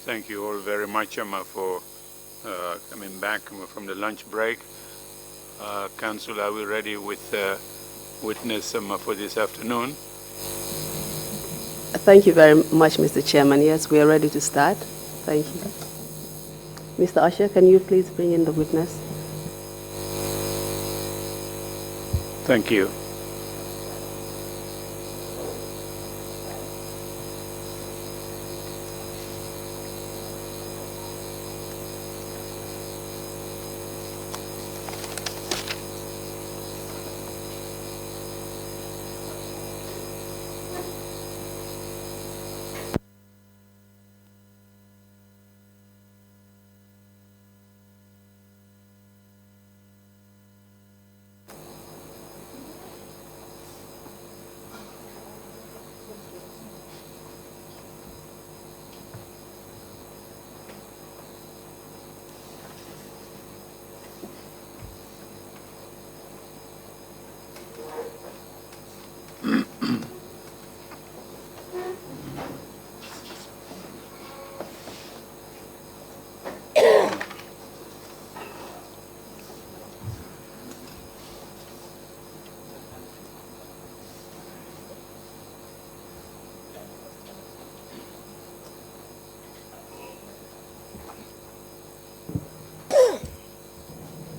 Thank you all very much for coming back from the lunch break. Council, are we ready with witness for this afternoon? Thank you very much, Mr. Chairman. Yes, we are ready to start. Thank you. Mr. Usher, can you please bring in the witness? Thank you.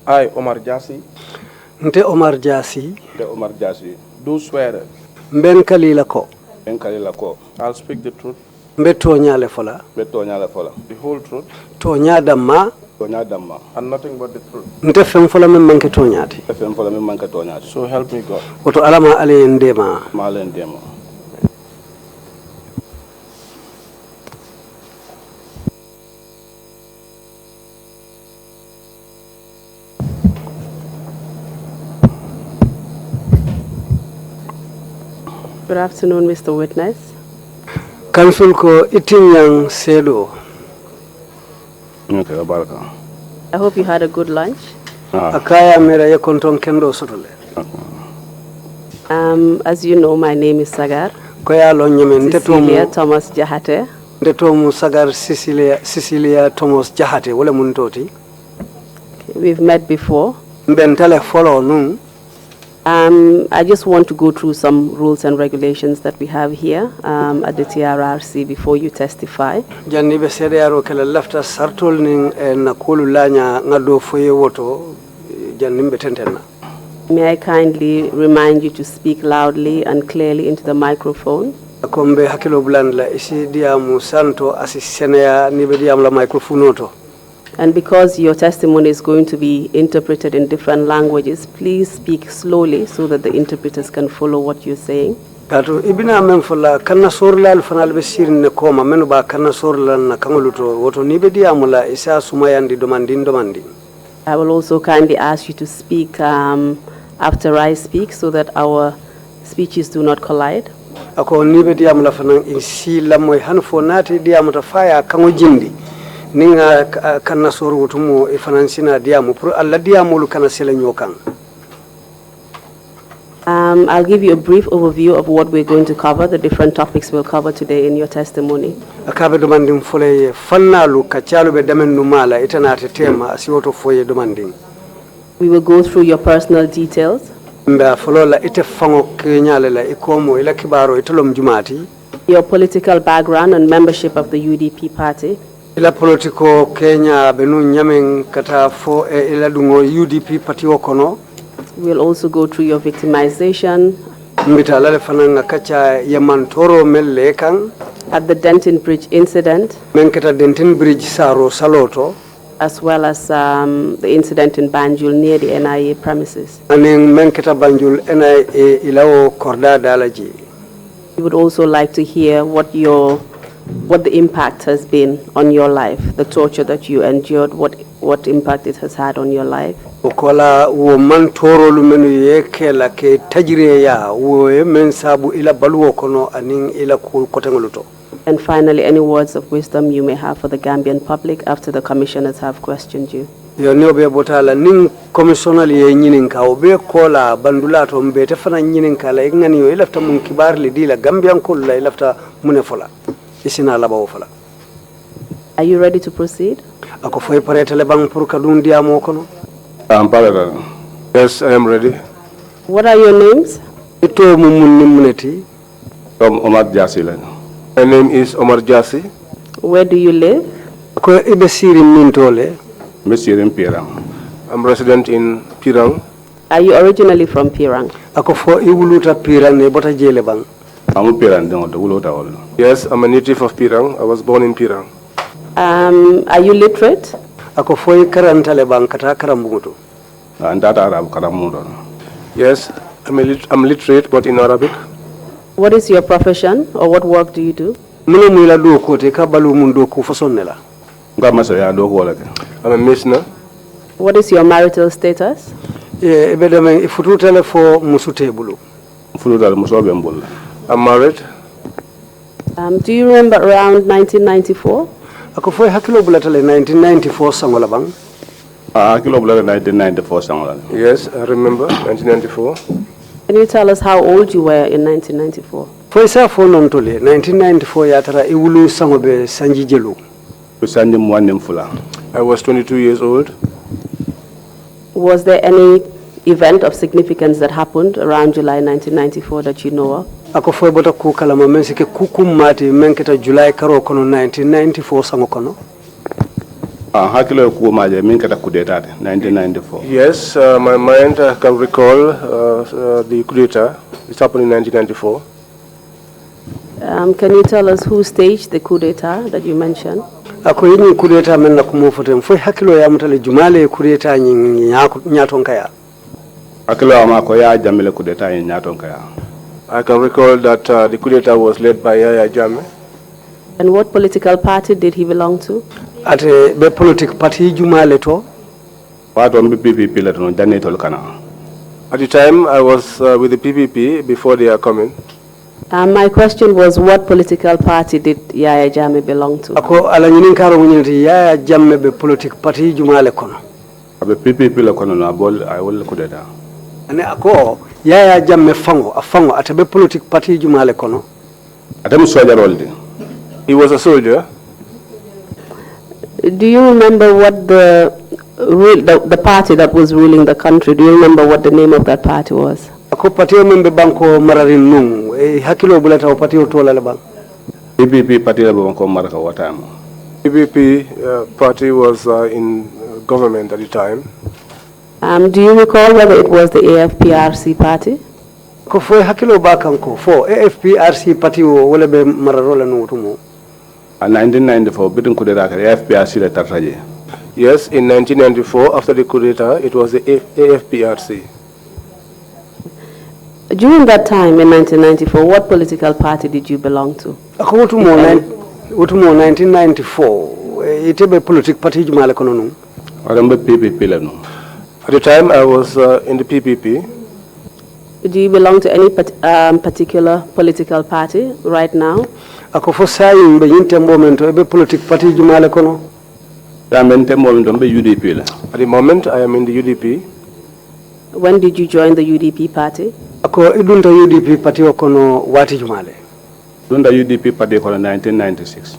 I, Omar Jassi. Nte Omar Jassi. Omar Jassi. Do swear. Mben kalila ko. I'll speak the truth. Mbe toñale fola. The whole truth. Toña damma. And nothing but the truth. Nte fem fola men manke toñati. So help me God. Woto alama ale ndema. Good afternoon, Mr. Witness. Council ko itinyang selo. I hope you had a good lunch. Akaya mera ye konton kendo sotole. As you know, my name is Sagar. Koya lo nyeme Cecilia Thomas Jahate. Ndetomu Sagar Cecilia Thomas Jahate wala muntoti. We've met before. Mbentale follow nun. I just want to go through some rules and regulations that we have here at the TRRC before you testify. Janni be sedeyaro kala lafta sartol ning na kolu lanya ngado foye woto janni be tentenna. May I kindly remind you to speak loudly and clearly into the microphone? Akombe hakilo bulandla isi diamu santo asisenea nibe diamu la microphone oto. And because your testimony is going to be interpreted in different languages, please speak slowly so that the interpreters can follow what you're saying. Kato ibina memfola kana sorla alfanal be sirne koma menu ba kana sorla na kangoluto woto nibe diamula isa sumayandi domandin. I will also kindly ask you to speak after I speak so that our speeches do not collide. Ako nibe diamula fanan isi lamoy hanfo nati diamuta faya kango jindi. Ninga kana soru wutumo ifanansina diamu pro alla diamu kana sele nyokan. I'll give you a brief overview of what we're going to cover, the different topics we'll cover today in your testimony. Akabe domanding fole fannalu kachalu be damen numala itanate tema asiwoto foye domanding. We will go through your personal details. Mba folola ite fango kenyale la ikomo ila kibaro itolom jumati. Your political background and membership of the UDP party. Ila politiko Kenya benu nyamen kata fo ila dungo UDP party okono. We'll also go through your victimization. Mbita lale fananga kacha yamantoro melle kang. At the Denton Bridge incident. Menketa Denton Bridge saro saloto. As well as the incident in Banjul near the NIA premises. Aning menketa Banjul NIA ilao korda dalaji. We would also like to hear what the impact has been on your life, the torture that you endured, what impact it has had on your life. Okola wo man toro lumenu yeke la ke tajire ya wo men sabu ila baluo kono aning ila kotengoluto. And finally, any words of wisdom you may have for the Gambian public after the commissioners have questioned you. Yo ne be botala ning commissioner ye nyinin ka obe kola bandula to mbe te fana nyinin ka la ngani yo ilafta mun kibar li dila Gambian ko la ilafta munefola isina laba wofala. Are you ready to proceed? Ako foy paretele bang pour kadun diamo kono. Yes, I am ready. What are your names? Ito muneti. Omar Jassi. My name is Omar Jassi. Where do you live? Ako ibe siri mintole. Monsieur in Pirang. I'm resident in Pirang. Are you originally from Pirang? Ako fo iwuluta Pirang ne bota jele bang. I'm Pirang don't wuluta all. Yes, I'm a native of Pirang. I was born in Pirang. Are you literate? Ako fo karantale bang kata karambungutu. Andata Arab karamudo. Yes, I'm literate but in Arabic. What is your profession or what work do you do? Mino mila do kote ka balu mun do ku fasonnela. I'm a missioner. What is your marital status? Ebe dame ifututele fo musutebulu. I'm married. Do you remember around 1994? Ako fo hakilo bulatale 1994 sangola bang. Hakilo bulatale 1994 sangola. Yes, I remember 1994. Can you tell us how old you were in 1994? Fo isa fo nontole 1994 yatara iwulu sangobe sanji jelu. I was 22 years old. Was there any event of significance that happened around July 1994 that you know of? Ako fo bota ku kala ma men sike kukum mati menketa July karo kono 1994 sango kono. Hakilo ku maje menketa coup d'etat 1994. Yes, my mind can recall the coup d'etat. It happened in 1994. Can you tell us who staged the coup d'etat that you mentioned? Ako yini coup d'etat men na kumo fotem fo hakilo ya mutale jumale coup d'etat nyaton kaya. Hakilo amako ya jamile coup d'etat nyaton kaya. I can recall that the coup d'etat was led by Yaya Jammeh. And what political party did he belong to? At the political party jumale to. At the time I was with the PPP before they are coming. My question was, what political party did Yaya Jammeh belong to? Ako ala nyinin karo munyinti Yaya Jammeh be political party jumale kono. Abe PPP la kono na bol I will kudeta. Ane ako Yaya Jammeh afango atabe political party jumale kono. Atamu soldier oldi. He was a soldier. Do you remember what the party that was ruling the country? Do you remember what the name of that party was? Ako patio membe banko mararin nung hakilo bulata o patio tola le bang. PPP party le banko maraka watamo. PPP party was in government at the time. Do you recall whether it was the AFPRC party? Ko fo hakilo bakanko fo AFPRC party o wala be mararola no tumo. In 1994 bitun coup d'etat AFPRC le tartaje. Yes, in 1994 after the coup d'etat it was the AFPRC. During that time in 1994, what political party did you belong to? Ako utumo 1994 itebe political party jumale kono no. Arambe PPP le no. At the time I was in the PPP. Do you belong to any particular political party right now? Ako fo sayi be yinte momento be political party jumale kono. Ya mente momento be UDP le. At the moment I am in the UDP. When did you join the UDP party? Ako idunta UDP party okono wati jumale. Dunda UDP party kono 1996.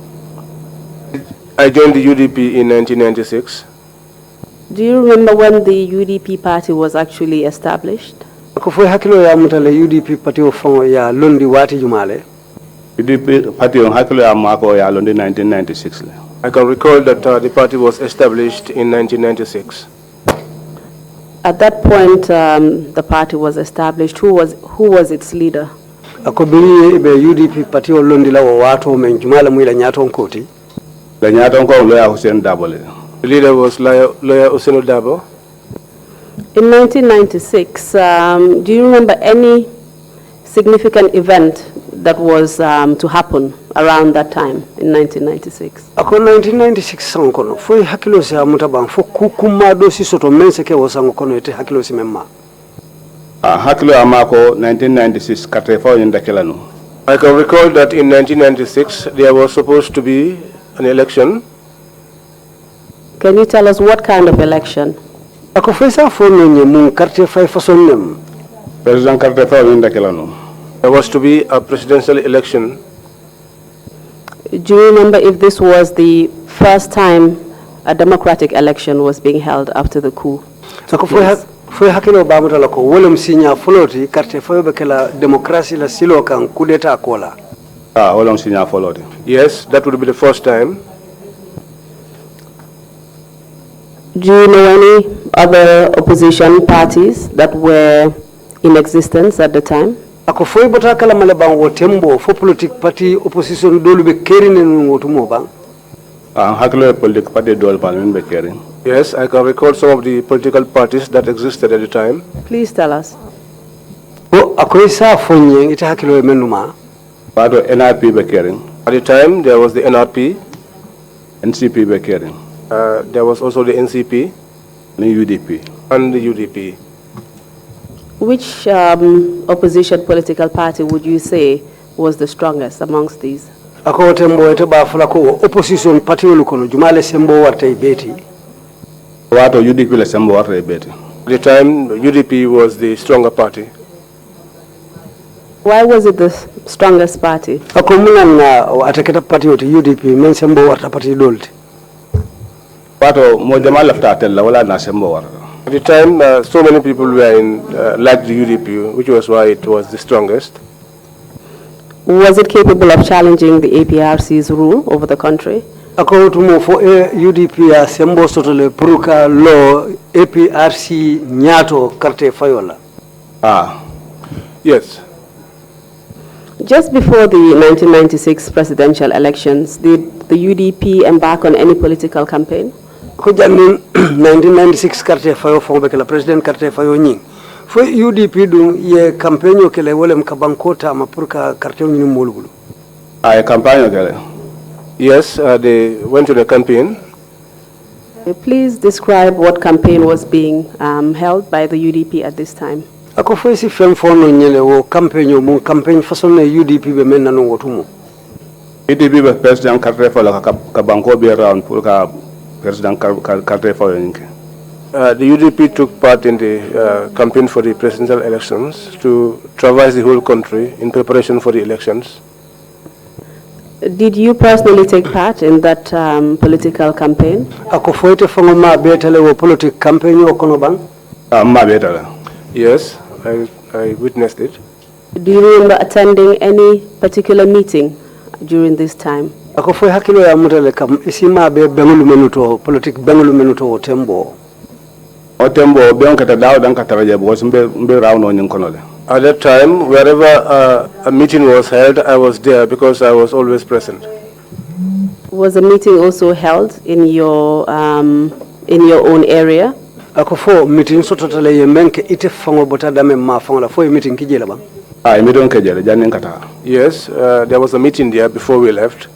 I joined the UDP in 1996. Do you remember when the UDP party was actually established? Ako fo hakilo ya mutale UDP party ofon ya londi wati jumale. UDP party on hakilo ya mako ya londi 1996 le. I can recall that the party was established in 1996. At that point, the party was established. Who was its leader? Ako biri be UDP party o londi la wato men jumala mwila nyaton koti. La nyaton ko Lawyer Hussein Dabo le. The leader was Lawyer Hussein Dabo. In 1996, do you remember any significant event that was to happen around that time in 1996? Ako 1996 sango kono foi hakilo se amuta bang fo kukuma do si soto mense ke wasango kono ete hakilo si memma. Hakilo amako 1996 kate fa yenda kelano. I can recall that in 1996 there was supposed to be an election. Can you tell us what kind of election? Ako foi sa fo nonye mun carte fay façon nem. President carte fa yenda kelano. There was to be a presidential election. Do you remember if this was the first time a democratic election was being held after the coup? Foi hakilo bamuta lako wolem sinya foloti carte foyo bekela democracy la silo kan coup d'etat kola. Wolem sinya foloti. Yes, that would be the first time. Do you know any other opposition parties that were in existence at the time? Ako foi bota kala male bango tembo fo politique party opposition dolu be kerine no wotumo bang. Hakilo politique party dolu parliament be kerin. Yes, I can recall some of the political parties that existed at the time. Please tell us. Akoy sa fonye ita hakilo menuma. Pado NRP be kerin. At the time there was the NRP, NCP be kerin. There was also the NCP, the UDP, and the UDP. Which opposition political party would you say was the strongest amongst these? Ako tembo ete ba fula ko opposition party olukono jumale sembo warte beti. Wato UDP le sembo warte beti. At the time UDP was the stronger party. Why was it the strongest party? Ako muna ataketa party oti UDP men sembo warta party dolti. Wato mo jama lafta tella wala na sembo warta. At the time, so many people were in like the UDP, which was why it was the strongest. Was it capable of challenging the APRC's rule over the country? According to for UDP, sembo sotole pruka law APRC nyato karte fayola. Yes. Just before the 1996 presidential elections, did the UDP embark on any political campaign? Ko janni 1996 carte fayo fon be kala president carte fayo nyi fo UDP dum ye campaign kele wolem ka bankota ma pour ka carte nyi molugulu campaign kele. Yes, they went to the campaign. Please describe what campaign was being held by the UDP at this time. Ako fo si fem fono nyele wo campaign mo campaign façon na UDP be men nanon wotumo UDP be president carte fayo ka banko be around pour ka President the UDP took part in the campaign for the presidential elections to traverse the whole country in preparation for the elections. Did you personally take part in that political campaign? Ako foite fango ma betale wo political campaign o kono bang? Ma betale. Yes, I witnessed it. Do you remember attending any particular meeting during this time? Ako foi hakilo ya mutele kam isima be bengulu menuto politique bengulu menuto tembo be on kata daw dan kata raje bo mbe rawno nyin kono le. At that time wherever a meeting was held I was there because I was always present. Was the meeting also held in your own area? Ako fo meeting so totale ye menke ite fango bota dame ma fango la fo meeting kijela ba. Meeting kijela janin kata. Yes, there was a meeting there before we left.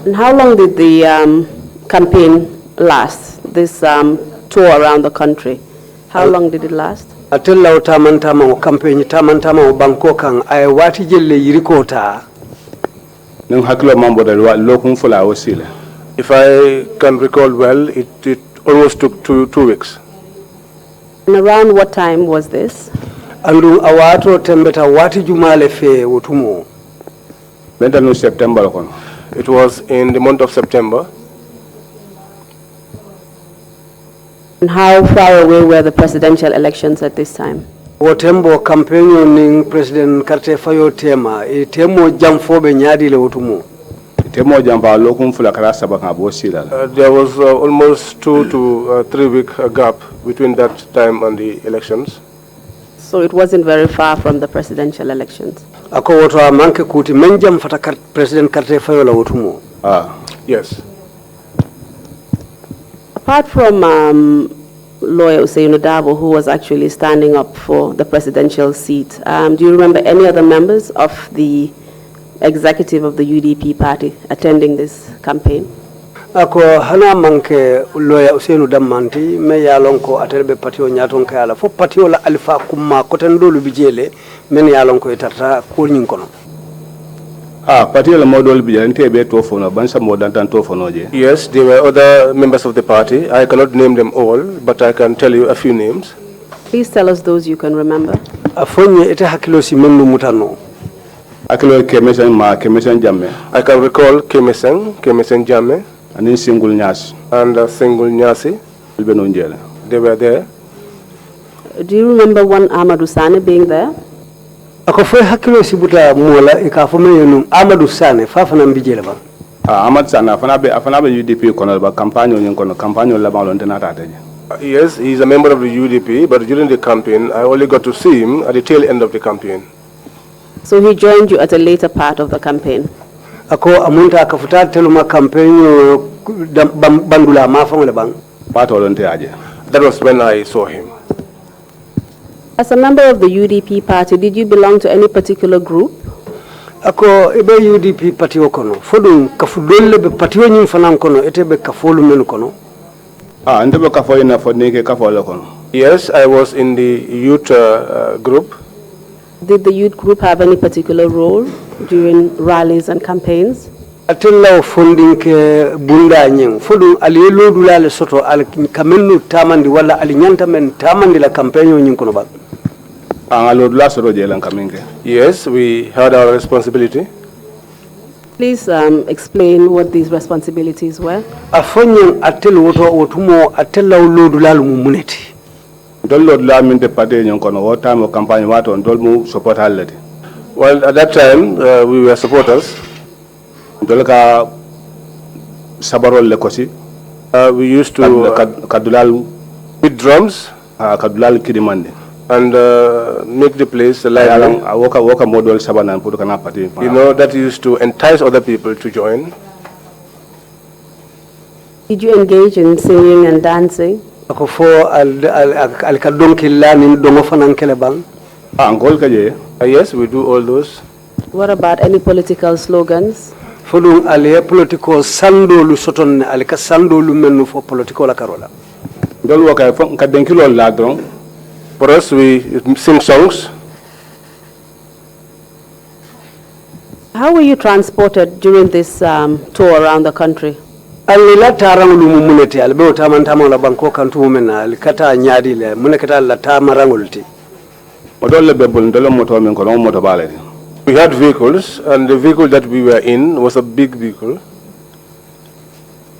And how long did the campaign last, this tour around the country? How long did it last? Atella tamantama o campaign tamantama o banko kan ay wati jelle yirikota. Nung haklo mambo da lokum fula osile. If I can recall well, it almost took two weeks. And around what time was this? Andu awato tembeta wati jumale fe wotumo. Benta no September kon. It was in the month of September. And how far away were the presidential elections at this time? Wotembo campaign ning President Karte Fayo tema e temo jamfobe nyaadi le wotumo. Temo jamba lokum fula kala sabaka bo sila. There was almost 2 to 3 week gap between that time and the elections. So it wasn't very far from the presidential elections. Ako woto manke kuti menjam fata President Karte Fayo la wotumo. Yes. Apart from lawyer Usainu Dabo, who was actually standing up for the presidential seat, do you remember any other members of the executive of the UDP party attending this campaign? Ako hana manke lawyer Usainu Damanti me yalonko atelbe patio nyaton kala fo patio la alfa kuma kotendolu bijele men yalonko itata ko nyinkono. Party la model bijante be to fono bansa modantan to fono je. Yes, there were other members of the party. I cannot name them all, but I can tell you a few names. Please tell us those you can remember. Afonye ete hakilo si mendu mutano. Akilo Kemesen Jamme. I can recall Kemesen Jamme. And in single nyas. And single Nyasi. They were there. Do you remember one Amadou Sane being there? ako fo hakkilo sibuta mola e ka fo men Amadou Sane fa fana mbijele ba Ahmad Sane afana be UDP kono ba campagne nyon kono campagne la ba lon tenata taje. Yes, he's a member of the UDP, but during the campaign, I only got to see him at the tail end of the campaign. So he joined you at a later part of the campaign? ako amunta akafuta teluma campaign bandula ma fa bang Pato lon te aje. That was when I saw him. As a member of the UDP party, did you belong to any particular group? ako ebe UDP party okono fodum kafudolle be party woni fanan kono etebe kafolu men kono Ndebe kafo ina fodnike kafo le kono. Yes, I was in the youth group. Did the youth group have any particular role during rallies and campaigns? atella funding ke bunda nyen fodum ali lodulale soto al kamenu tamandi wala ali nyanta men tamandi la campaign nyin kono ba Yes, we had our responsibility. Please explain what these responsibilities were. Afonyen atel woto wotumo atella lodulalu mumuneti la minte pate nyon kono wo time campagne wato ndol mu support halati. Well, at that time, we were supporters. Dolka sabarol le kosi. We used to kadulal beat drums kadulal kidimande. And make the place lively. You know, that used to entice other people to join. Did you engage in singing and dancing? Yes, we do all those. What about any political slogans? Political sandolu soton alika sandolu menu for political karola. For us, we sing songs. How were you transported during this tour around the country? Alila tarangulu mumuneti albe utamantama la banko kantu mumena alikata nyadi le munekata la tamarangulti. We had vehicles, and the vehicle that we were in was a big vehicle.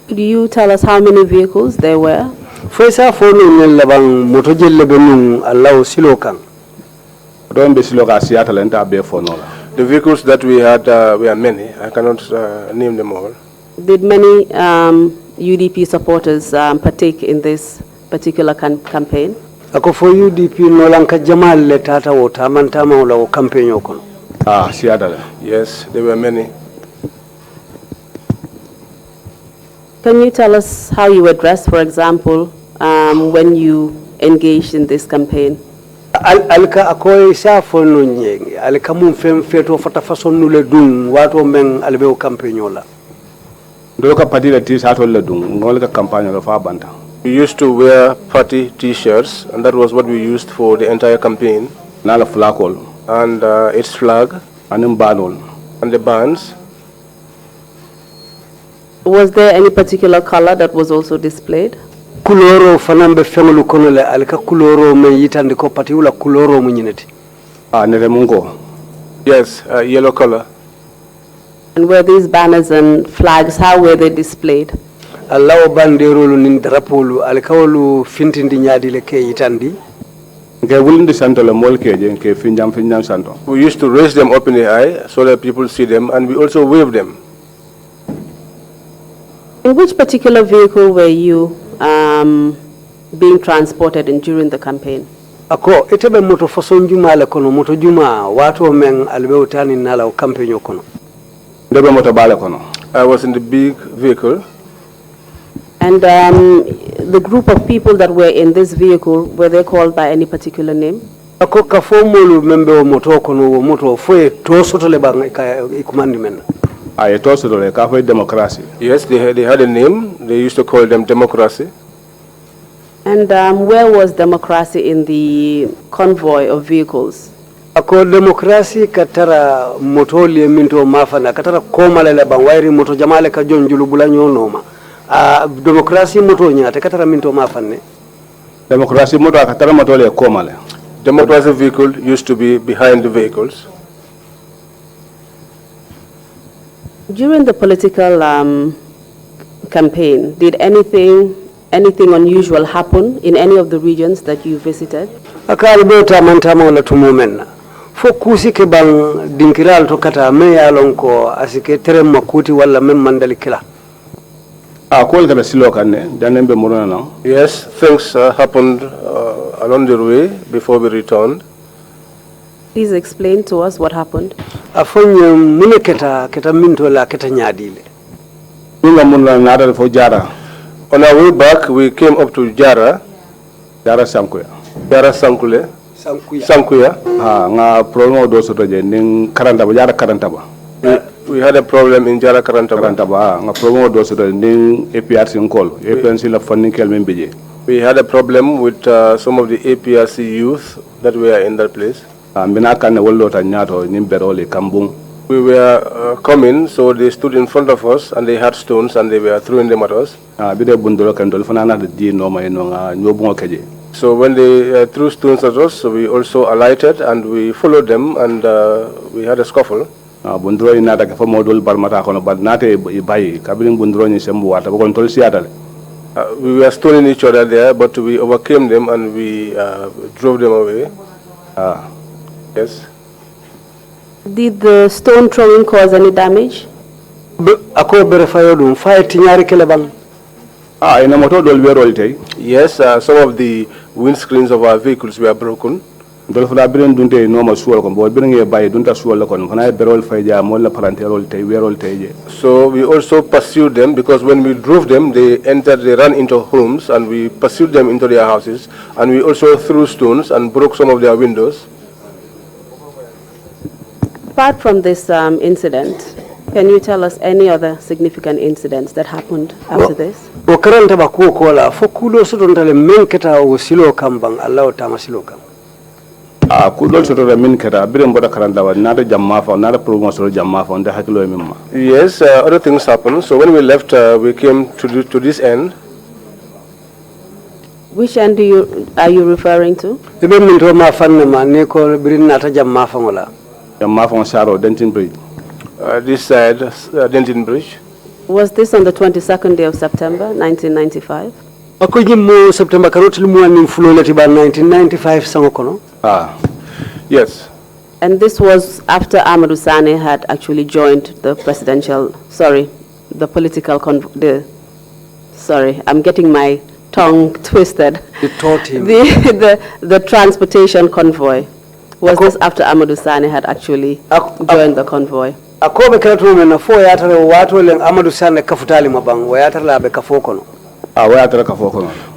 Could you tell us how many vehicles there were? Fesa fonu nyelabang motojelle benung allow silokan. The vehicles that we had were many. I cannot name them all. Did many UDP supporters partake in this particular campaign? Ako for UDP no lanka jamal le tata wo tamantama wala campaign yokon. Yes, there were many. Can you tell us how you were dressed, for example, when you engaged in this campaign? Alka akoy sa fonu nyeng alka mum fem feto fata fason nule dung wato men albe campaign yola. We used to wear party T-shirts, and that was what we used for the entire campaign. And its flag and the bands. Was there any particular color that was also displayed? Kuloro fanambe fengulu konole alika kuloro me yitande ko patiula kuloro munyineti. Yes, yellow color. And were these banners and flags, how were they displayed? Allahu banderolu nin drapolu alikawlu fintindi nyadi le ke yitandi. We used to raise them up in the air so that people see them, and we also wave them. In which particular vehicle were you being transported in during the campaign? Ako itebe moto fason juma le kono moto juma watu men albe utani nala campaign yokono. I was in the big vehicle. And the group of people that were in this vehicle, were they called by any particular name? Ako kafomolu membe o moto kono wo moto foye to soto le bang ikumandi men. Yes, they had a name. They used to call them Democracy. And where was Democracy in the convoy of vehicles? Ako Democracy katara moto li minto mafana katara koma le bang wairi moto jamale ka jonjulu bulanyo noma. Democracy moto nyate katara minto mafane. Democracy moto katara moto le koma le. Democracy vehicle used to be behind the vehicles. During the political campaign, did anything unusual happen in any of the regions that you visited? Akal beta mantama wala tumumenna. Fo kusi ke bang dinkiral to kata me yalon ko asike terem makuti wala mem mandali kila. Yes, things happened along the way before we returned. Please explain to us what happened. Afonye mune keta minto la keta nyadile. On our way back, we came up to Jara. Jara Sankule. Sankuya. We had a problem in Jara Karantaba. We had a problem with some of the APRC youth that were in that place. We were coming, so they stood in front of us and they had stones and they were throwing them at us. So when they threw stones at us, we also alighted and we followed them and we had a scuffle. We were stoning each other there, but we overcame them and we drove them away. Yes. Did the stone throwing cause any damage? Yes, some of the windscreens of our vehicles were broken. So we also pursued them because when we drove them, they ran into homes and we pursued them into their houses and we also threw stones and broke some of their windows. Apart from this incident, can you tell us any other significant incidents that happened after this? Yes, other things happened. So when we left, we came to this end. Which end are you referring to? This side, Denton Bridge. Was this on the 22nd day of September, 1995? September 1995 Yes. And this was after Amadou Sane had actually joined the I'm getting my tongue twisted. The transportation convoy. Was this after Amadou Sane had actually joined the convoy?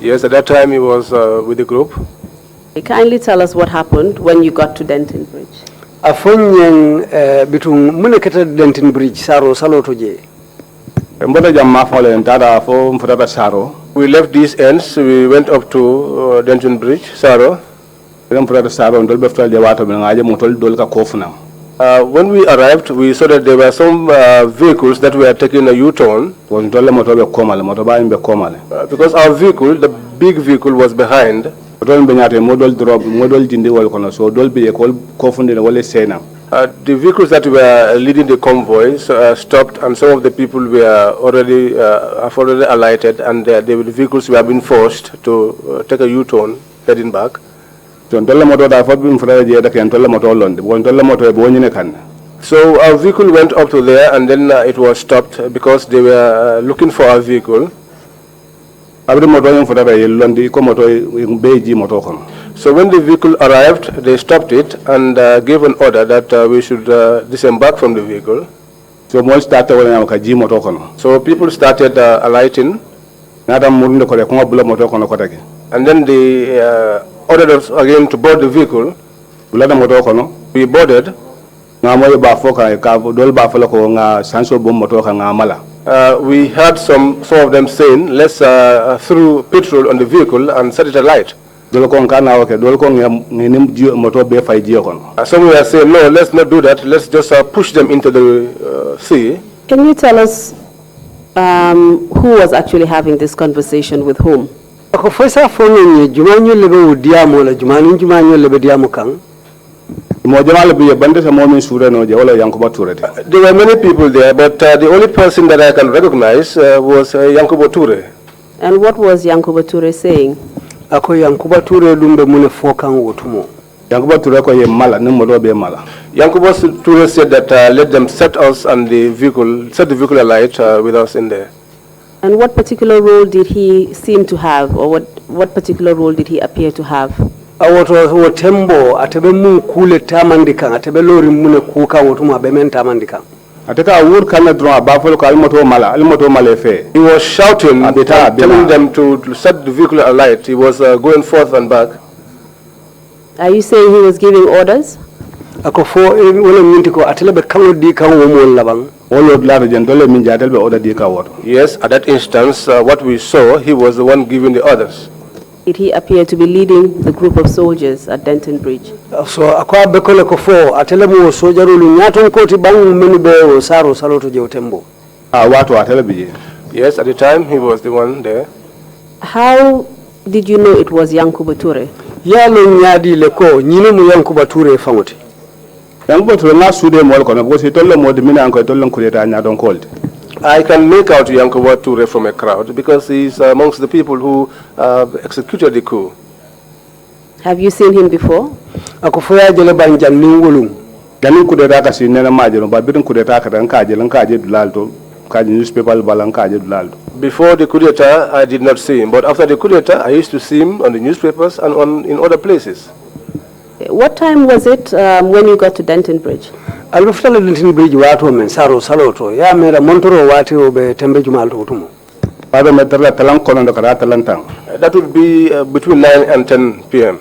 Yes, at that time he was with the group. Kindly tell us what happened when you got to Denton Bridge. Denton Bridge saro salotoje. We left these ends, we went up to Denton Bridge, Saro. When we arrived, we saw that there were some vehicles that were taking a U-turn. Because our vehicle, the big vehicle, was behind. The vehicles that were leading the convoy stopped, and some of the people were already have already alighted, and the vehicles were being forced to take a U-turn, heading back. So our vehicle went up to there, and then it was stopped because they were looking for our vehicle. So when the vehicle arrived, they stopped it and gave an order that we should disembark from the vehicle. So people started alighting. And then they ordered us again to board the vehicle. We boarded. We heard some of them saying, let's throw petrol on the vehicle and set it alight. Some were saying, no, let's not do that. Let's just push them into the sea. Can you tell us who was actually having this conversation with whom? There were many people there, but the only person that I can recognize was Yankuba Toure. And what was Yankuba Toure saying? Ako Yankuba Toure lumbe mune fokan wotumo. Yankuba Toure ko ye mala ne modo be mala. Yankuba Toure said that let them set us on the vehicle, set the vehicle alight with us in there. And what particular role did he seem to have, or what particular role did he appear to have? Awoto tembo atebe mun kule tamandika atebe lori mune kuka wotumo abemen tamandika. Ateka wur kana dron abafol ko almoto mala fe. He was shouting, telling them to set the vehicle alight. He was going forth and back. Are you saying he was giving orders? Ako fo wala minti ko atelebe kango di kango mo labang. Yes, at that instance, what we saw, he was the one giving the orders. Did he appear to be leading the group of soldiers at Denton Bridge? So akwa bekole ko fo atelemo sojaru lu nyaton ko ti bangu menu be saro saloto je tembo. Yes, at the time he was the one there. How did you know it was Yankuba Toure? Ya lo nyadi le ko nyine mu Yankuba Toure fangoti. Yankuba Toure na sude mol kono because he told them what the mina ko told them kuleta nya don called. I can make out Yankuba Toure from a crowd because he's amongst the people who executed the coup. Have you seen him before? Ako fo ya jele banjan ningulum. Ganin kudeta ka sinena majelo ba bidin kudeta ka dan kaje lan kaje dulalto kaje newspaper balan kaje dulalto. Before the coup d'etat, I did not see him, but after the coup d'etat, I used to see him on the newspapers and in other places. What time was it when you got to Denton Bridge? Alufala Denton Bridge wato men saro saloto ya mera montoro wati obe tembe jumal to tumo. Pada meterla talang kono ndo kara talantang. That would be between 9 and 10 p.m.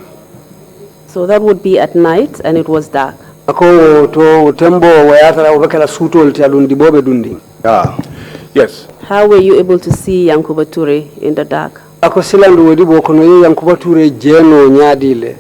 So that would be at night and it was dark. Ako to tembo wayata obekala sutol ti alundi bobe dundi. Yeah. Yes. How were you able to see Yankuba Toure in the dark? Ako silandu wedi bokono ye Yankuba Toure jeno nyadile.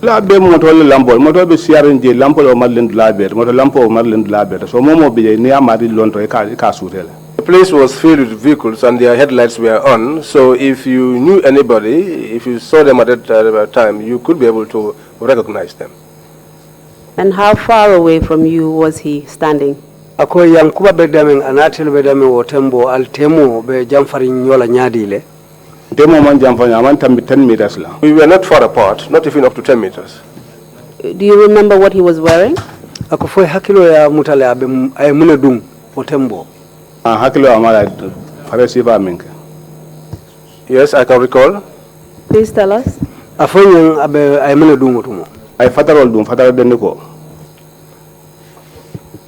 La be motol lampol moto be siarin je lampol o marlen laber moto lampo o marlen laber so momo be ni amari lonto e ka sutel. The place was filled with vehicles and their headlights were on, so if you knew anybody, if you saw them at that time, you could be able to recognize them. And how far away from you was he standing? Ako Yankuba bedamen anatel bedame o tembo altemo be jamfari nyola nyadile. Demo man jamfani aman tambi 10 meters la. We were not far apart, not even up to 10 meters. Do you remember what he was wearing? Ako foi hakilo ya mutale abe ay mune dum o tembo. Hakilo amala faresiva minke. Yes, I can recall. Please tell us. Afonyen abe ay mune dum otumo. Ay fatarol dum fatara deniko.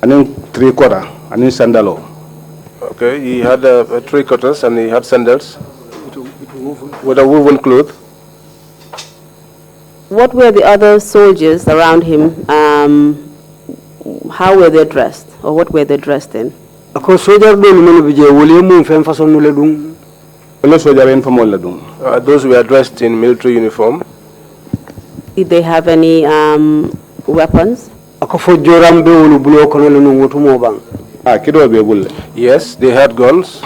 Anin 3/4 anin sandalo. Okay, he had 3/4 and he had sandals with a woven cloth. What were the other soldiers around him? How were they dressed, or what were they dressed in? Ako soldier do menu bije wole mum fem façon nule dum. Wala soldier en famol la dum. Those were dressed in military uniform. Did they have any weapons? Ako fo joram be wolu bulo kono le no wotumo bang. Kido be bulle. Yes, they had guns.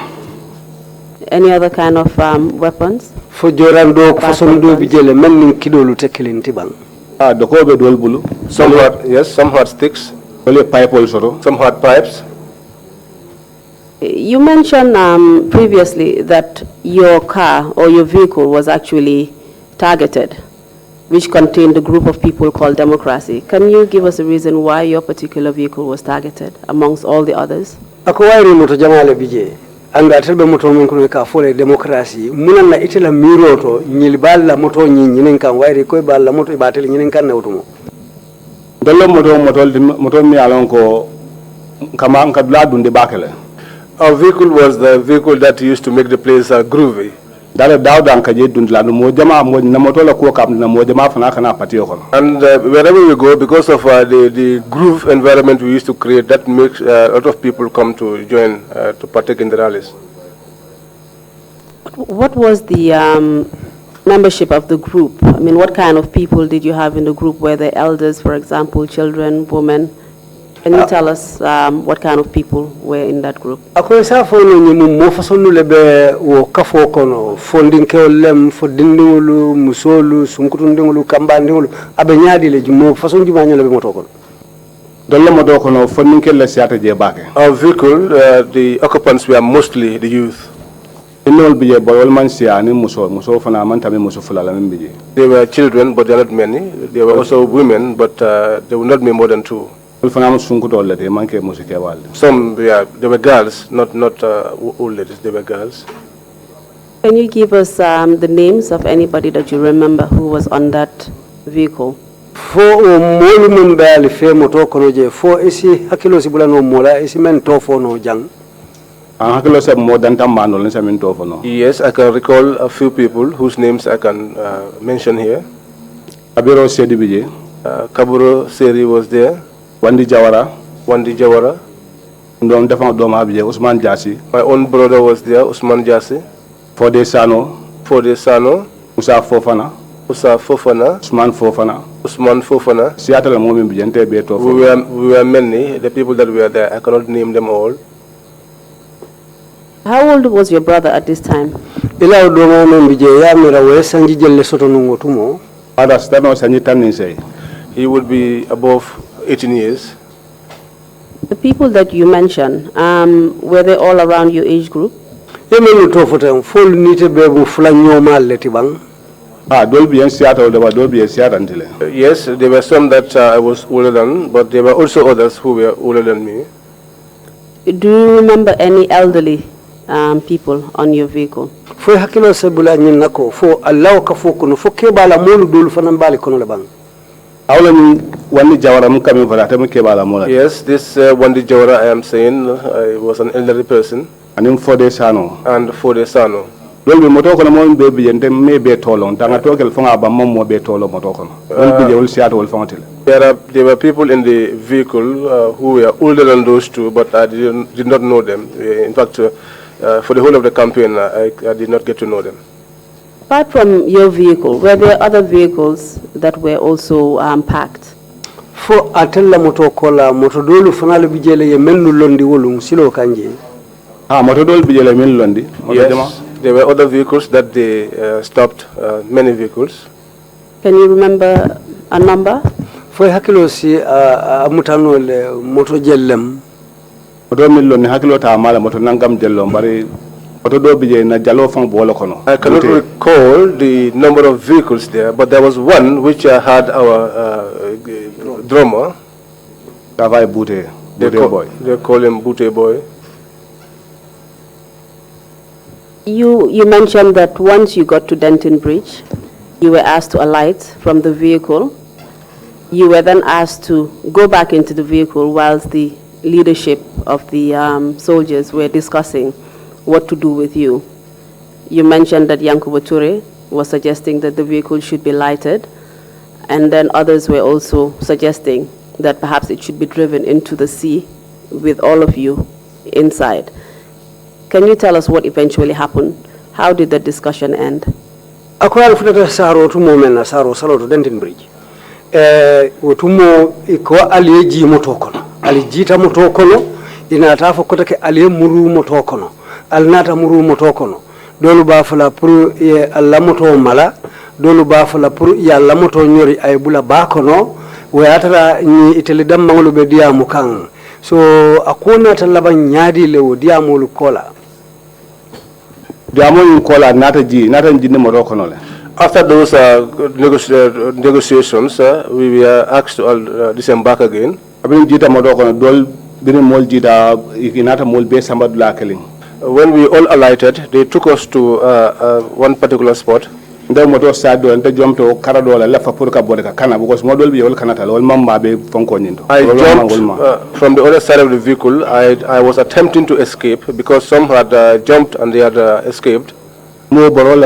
Any other kind of weapons? Fo joram do façon do bije le men nin kido lu tekkilinti bang. Doko be dol bulu. Some had sticks. Wala pipe also. Some had pipes. You mentioned previously that your car or your vehicle was actually targeted, which contained a group of people called Democracy. Can you give us a reason why your particular vehicle was targeted amongst all the others? Ako wayri moto jamale bije anga telbe moto men kono ka fole Democracy munan na itela miroto nyil balla moto nyinen kan wayri koy balla moto e batel nyinen kan nawtumo. Dollo moto mi alon ko kama ka dunde bakele. Our vehicle was the vehicle that used to make the place groovy. Dale dawdan ka je dundla no mo jama mo na moto la ko kam na mo jama fana kana patio ko. And wherever we go, because of the groove environment we used to create, that makes a lot of people come to join to partake in the rallies. What was the membership of the group? I mean, what kind of people did you have in the group? Were there elders, for example, children, women? Can you tell us what kind of people were in that group? Ako sa fono ni mo fasonu lebe wo kafo kono fondin kewlem fodindingulu musolu sunkutundingulu kambandingulu abe nyaadi le mo fason juma nyole be moto kono. Dolle moto kono fondin kelle siata je bake. Our vehicle, the occupants were mostly the youth. They were children, but they are not many. There were also women, but there would not be more than two. Some they were girls, not old ladies. They were girls. Can you give us the names of anybody that you remember who was on that vehicle? For molu mbali fe moto kono je for isi hakilo sibula no mola isi men tofo no jang. Yes, I can recall a few people whose names I can mention here. Kaburo Sedibije. Kaburo Seri was there. Wandi Jawara. Usman Jasi. My own brother was there, Usman Jasi. Fode Sano. Musa Fofana. Usman Fofana. Seattle Momi Bijente Beto. We were many, the people that were there. I cannot name them all. How old was your brother at this time? He would be above 18 years. The people that you mentioned, were they all around your age group? Yes, there were some that I was older than, but there were also others who were older than me. Do you remember any elderly people on your vehicle? Yes, this Wandi Jawara I am saying was an elderly person. And him Fode Sano. And Fode Sano. There were people in the vehicle who were older than those two, but I did not know them. In fact, for the whole of the campaign, I did not get to know them. Apart from your vehicle, were there other vehicles that were also packed? For atella motokola motodolu fanalo bijele ye mennu londi wolum silo kanje. Motodolu bijele mennu londi. Yes, there were other vehicles that they stopped, many vehicles. Can you remember a number? For hakilo si amutano le motojellem. I cannot recall the number of vehicles there, but there was one which had our drummer. They call him Bute Boy. You mentioned that once you got to Denton Bridge, you were asked to alight from the vehicle. You were then asked to go back into the vehicle whilst the leadership of the soldiers were discussing what to do with you. You mentioned that Yankuba Toure was suggesting that the vehicle should be lighted, and then others were also suggesting that perhaps it should be driven into the sea with all of you inside. Can you tell us what eventually happened? How did the discussion end? Akwal futata saro tumo mena saro salo to Denton Bridge. Utumo iko aliyeji motokono. Alijita motokono inatafa kotake aliye muru motokono. Alnata muru motokono. Dolu bafala puru ye alamoto mala. Dolu bafala puru ye alamoto nyori aibula bakono. Weatara ni itelidam mangulu bedia mukang. So akuna talaba nyadi lewo dia mulu kola. After those negotiations, we were asked to disembark again. When we all alighted, they took us to one particular spot. I jumped from the other side of the vehicle. I was attempting to escape because some had jumped and they had escaped. So while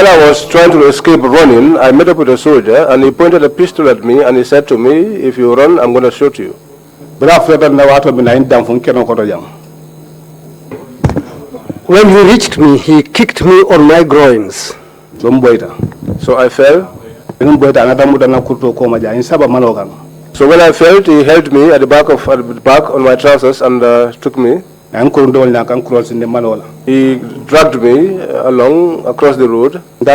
I was trying to escape running, I met up with a soldier and he pointed a pistol at me and he said to me, "If you run, I'm going to shoot you." When he reached me, he kicked me on my groins. So I fell. So when I felt, he held me at the back on my trousers and took me. He dragged me along across the road. And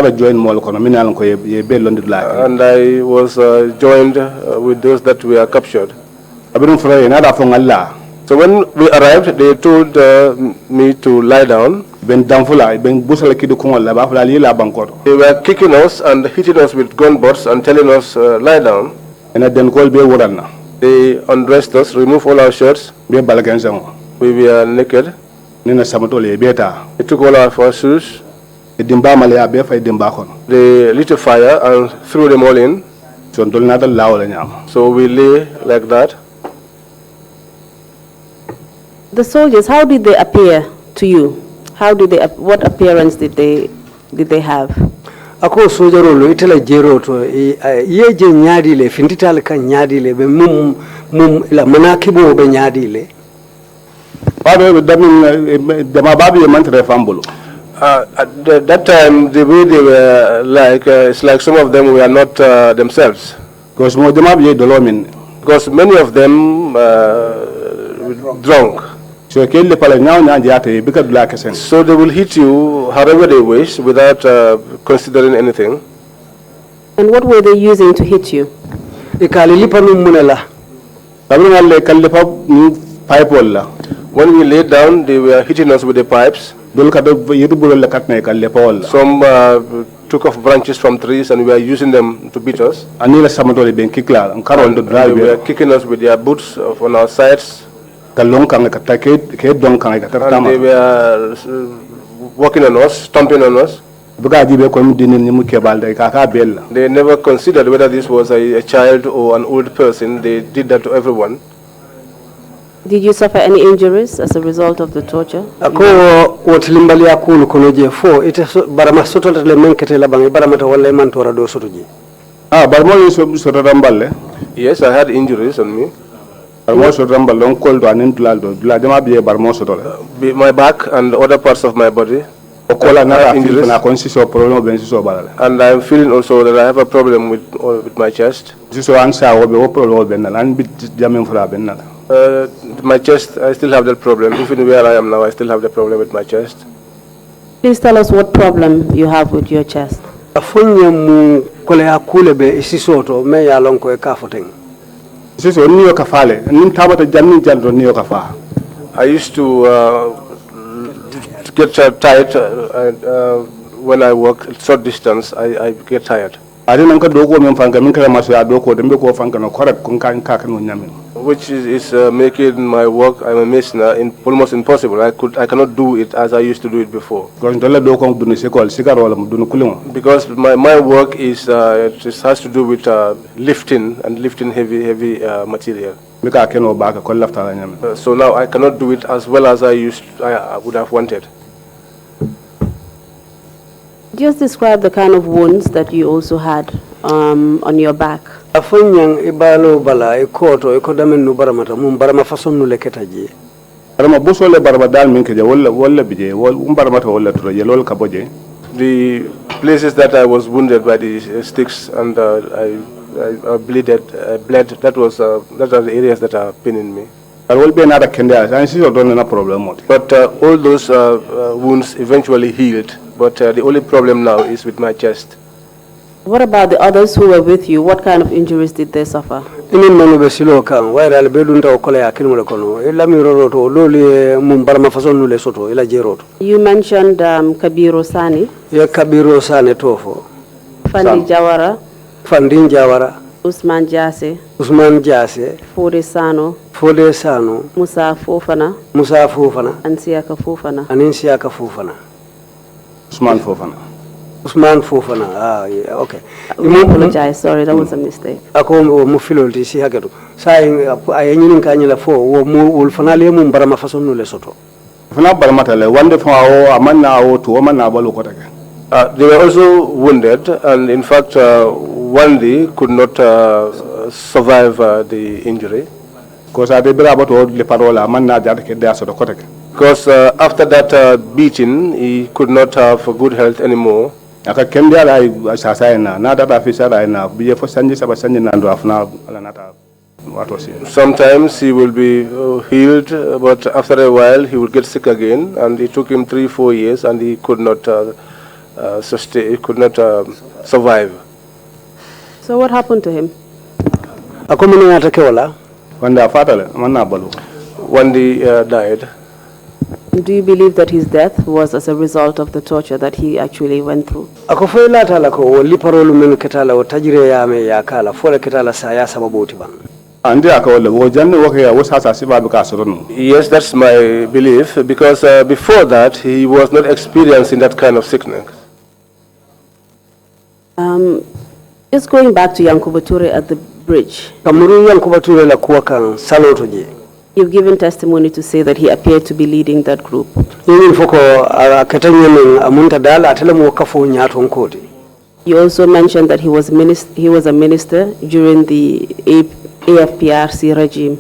I was joined with those that were captured. So when we arrived, they told me to lie down. They were kicking us and hitting us with gun butts and telling us lie down. They undressed us, removed all our shirts. We were naked. They took all our shoes. They lit a fire and threw them all in. So we lay like that. The soldiers, how did they appear to you? What appearance did they have? Ako sojarolo itala jeroto yeje nyaadile fintital kan nyaadile be mum la manakibo be nyaadile At that time, the way they were like, it's like some of them were not themselves. Because many of them drunk. So they will hit you however they wish without considering anything. And what were they using to hit you? When we laid down, they were hitting us with the pipes. Some took off branches from trees and we were using them to beat us. And they were kicking us with their boots on our sides. And they were walking on us, stomping on us. They never considered whether this was a child or an old person. They did that to everyone. Did you suffer any injuries as a result of the torture? Ako wotlimbali akulu konoje fo ite barama soto le menkete la bangi barama to wala man tora do sotoji. Barmo soto ramballe. Yes, I had injuries on me. Barmo soto ramballe on cold and intulado. Dama biye barmo soto. My back and other parts of my body. And I'm feeling also that I have a problem with my chest. My chest, I still have that problem. Even where I am now, I still have the problem with my chest. Please tell us what problem you have with your chest. I used to get tired when I walk short distance. I get tired. Which is making my work, I'm a mason, almost impossible. I cannot do it as I used to do it before. Because my work is just has to do with lifting and lifting heavy material. So now I cannot do it as well as I would have wanted. Just describe the kind of wounds that you also had on your back. Afonyang ibalo bala ikoto ikodamen nu baramata mum barama fason nu leketaji. Barama busole barama dal min keje walla bije baramata walla to yelol kaboje. The places that I was wounded by the sticks and I bled. That are the areas that are pinning me. But all those wounds eventually healed. But the only problem now is with my chest. What about the others who were with you? What kind of injuries did they suffer? You mentioned Kabiro Sani. Kabiro Sani tofo. Fandi Jawara. Usman Jase. Fode Sano. Musa Fofana. Ansiaka Fofana. Usman Fofana. Ah, yeah, okay. I apologize. Sorry, that was a mistake. Ako mo filolti si haketu. Sai ayenyin kanyela fo wo mu ulfanale mu barama fason no lesoto. Fana baramata le wande fa o amanna o to amanna balu ko take. They were also wounded, and in fact, one day could not survive the injury. Because after that beating, he could not have good health anymore. aka kendi ala sasayna na data fi sarayna biye fo sanji saba sanji nando afna ala nata wato si. Sometimes he will be healed, but after a while he will get sick again, and it took him 3-4 years, and he could not sustain, he could not survive. So what happened to him? When he died. Do you believe that his death was as a result of the torture that he actually went through? Yes, that's my belief, because before that he was not experiencing that kind of sickness. Just going back to Yankuba Toure at the bridge. You've given testimony to say that he appeared to be leading that group. You also mentioned that he was a minister during the AFPRC regime.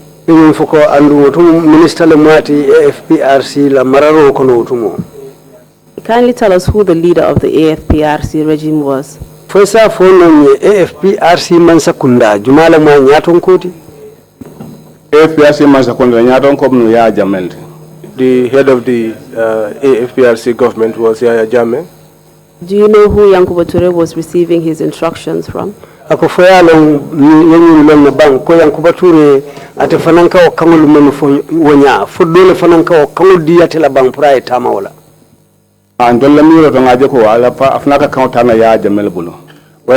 Kindly tell us who the leader of the AFPRC regime was. AFPRC Mansakunda Jumala Manyaton AFPRC Mansakunda Nyaton Komnu Ya Jamel. The head of the AFPRC government was Yaya Jammeh. Do you know who Yankuba Toure was receiving his instructions from? Akofoya long yenyu bang ko Yankuba Toure atefananka o kangol men wonya fodole fananka o kangol diatela bang pray tamawala. Well,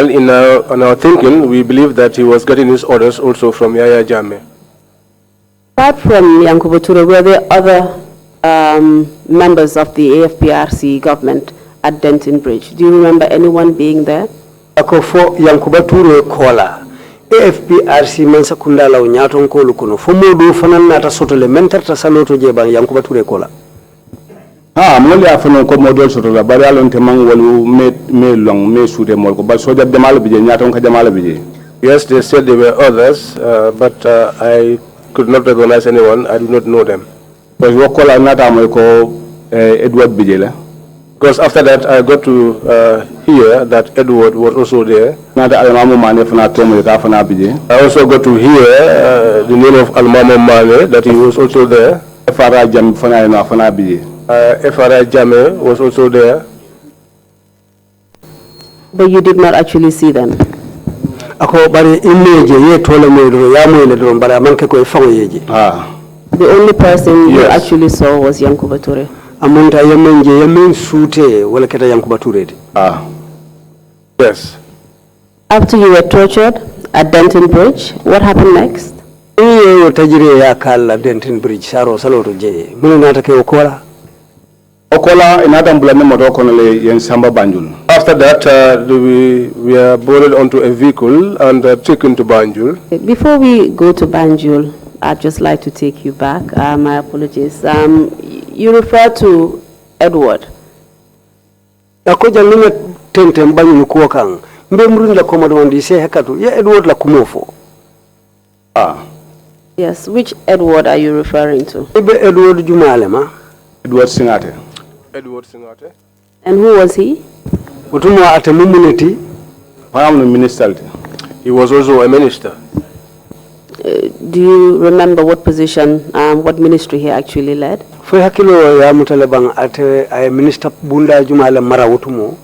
in our thinking, we believe that he was getting his orders also from Yaya Jammeh. Apart from Yankuba Toure, were there other members of the AFPRC government at Denton Bridge? Do you remember anyone being there? Akofo Yankuba Toure kola AFPRC mensa kundala unyaton kolu kuno fomodu fanana ta sotole mentar ta saloto jeba Yankuba Toure kola. Mole afano ko modol soto la bari alon te man walu me long me sude mol ko bal soja demal bije nyaton ka demal bije. Yes, they said there were others, but I could not recognize anyone. I do not know them. Because wakola nata mo ko Edward bije la. Because after that I got to hear that Edward was also there. Nata almamo mane fana tomo ka fana bije. I also got to hear the name of Almamo Mane, that he was also there. Fara jam fana na fana bije. FRI Jammeh was also there. But you did not actually see them? The only person you actually saw was Yankuba Toure? Yes. After you were tortured at Denton Bridge, what happened next? After that, we were boarded onto a vehicle and taken to Banjul. Before we go to Banjul, I'd just like to take you back. My apologies. You refer to Edward. Edward Yes, which Edward are you referring to? Edward Singate. Edward Singate. And who was he? He was also a minister. Do you remember what position, what ministry he actually led? Minister Bunda Jumala Marawutumo.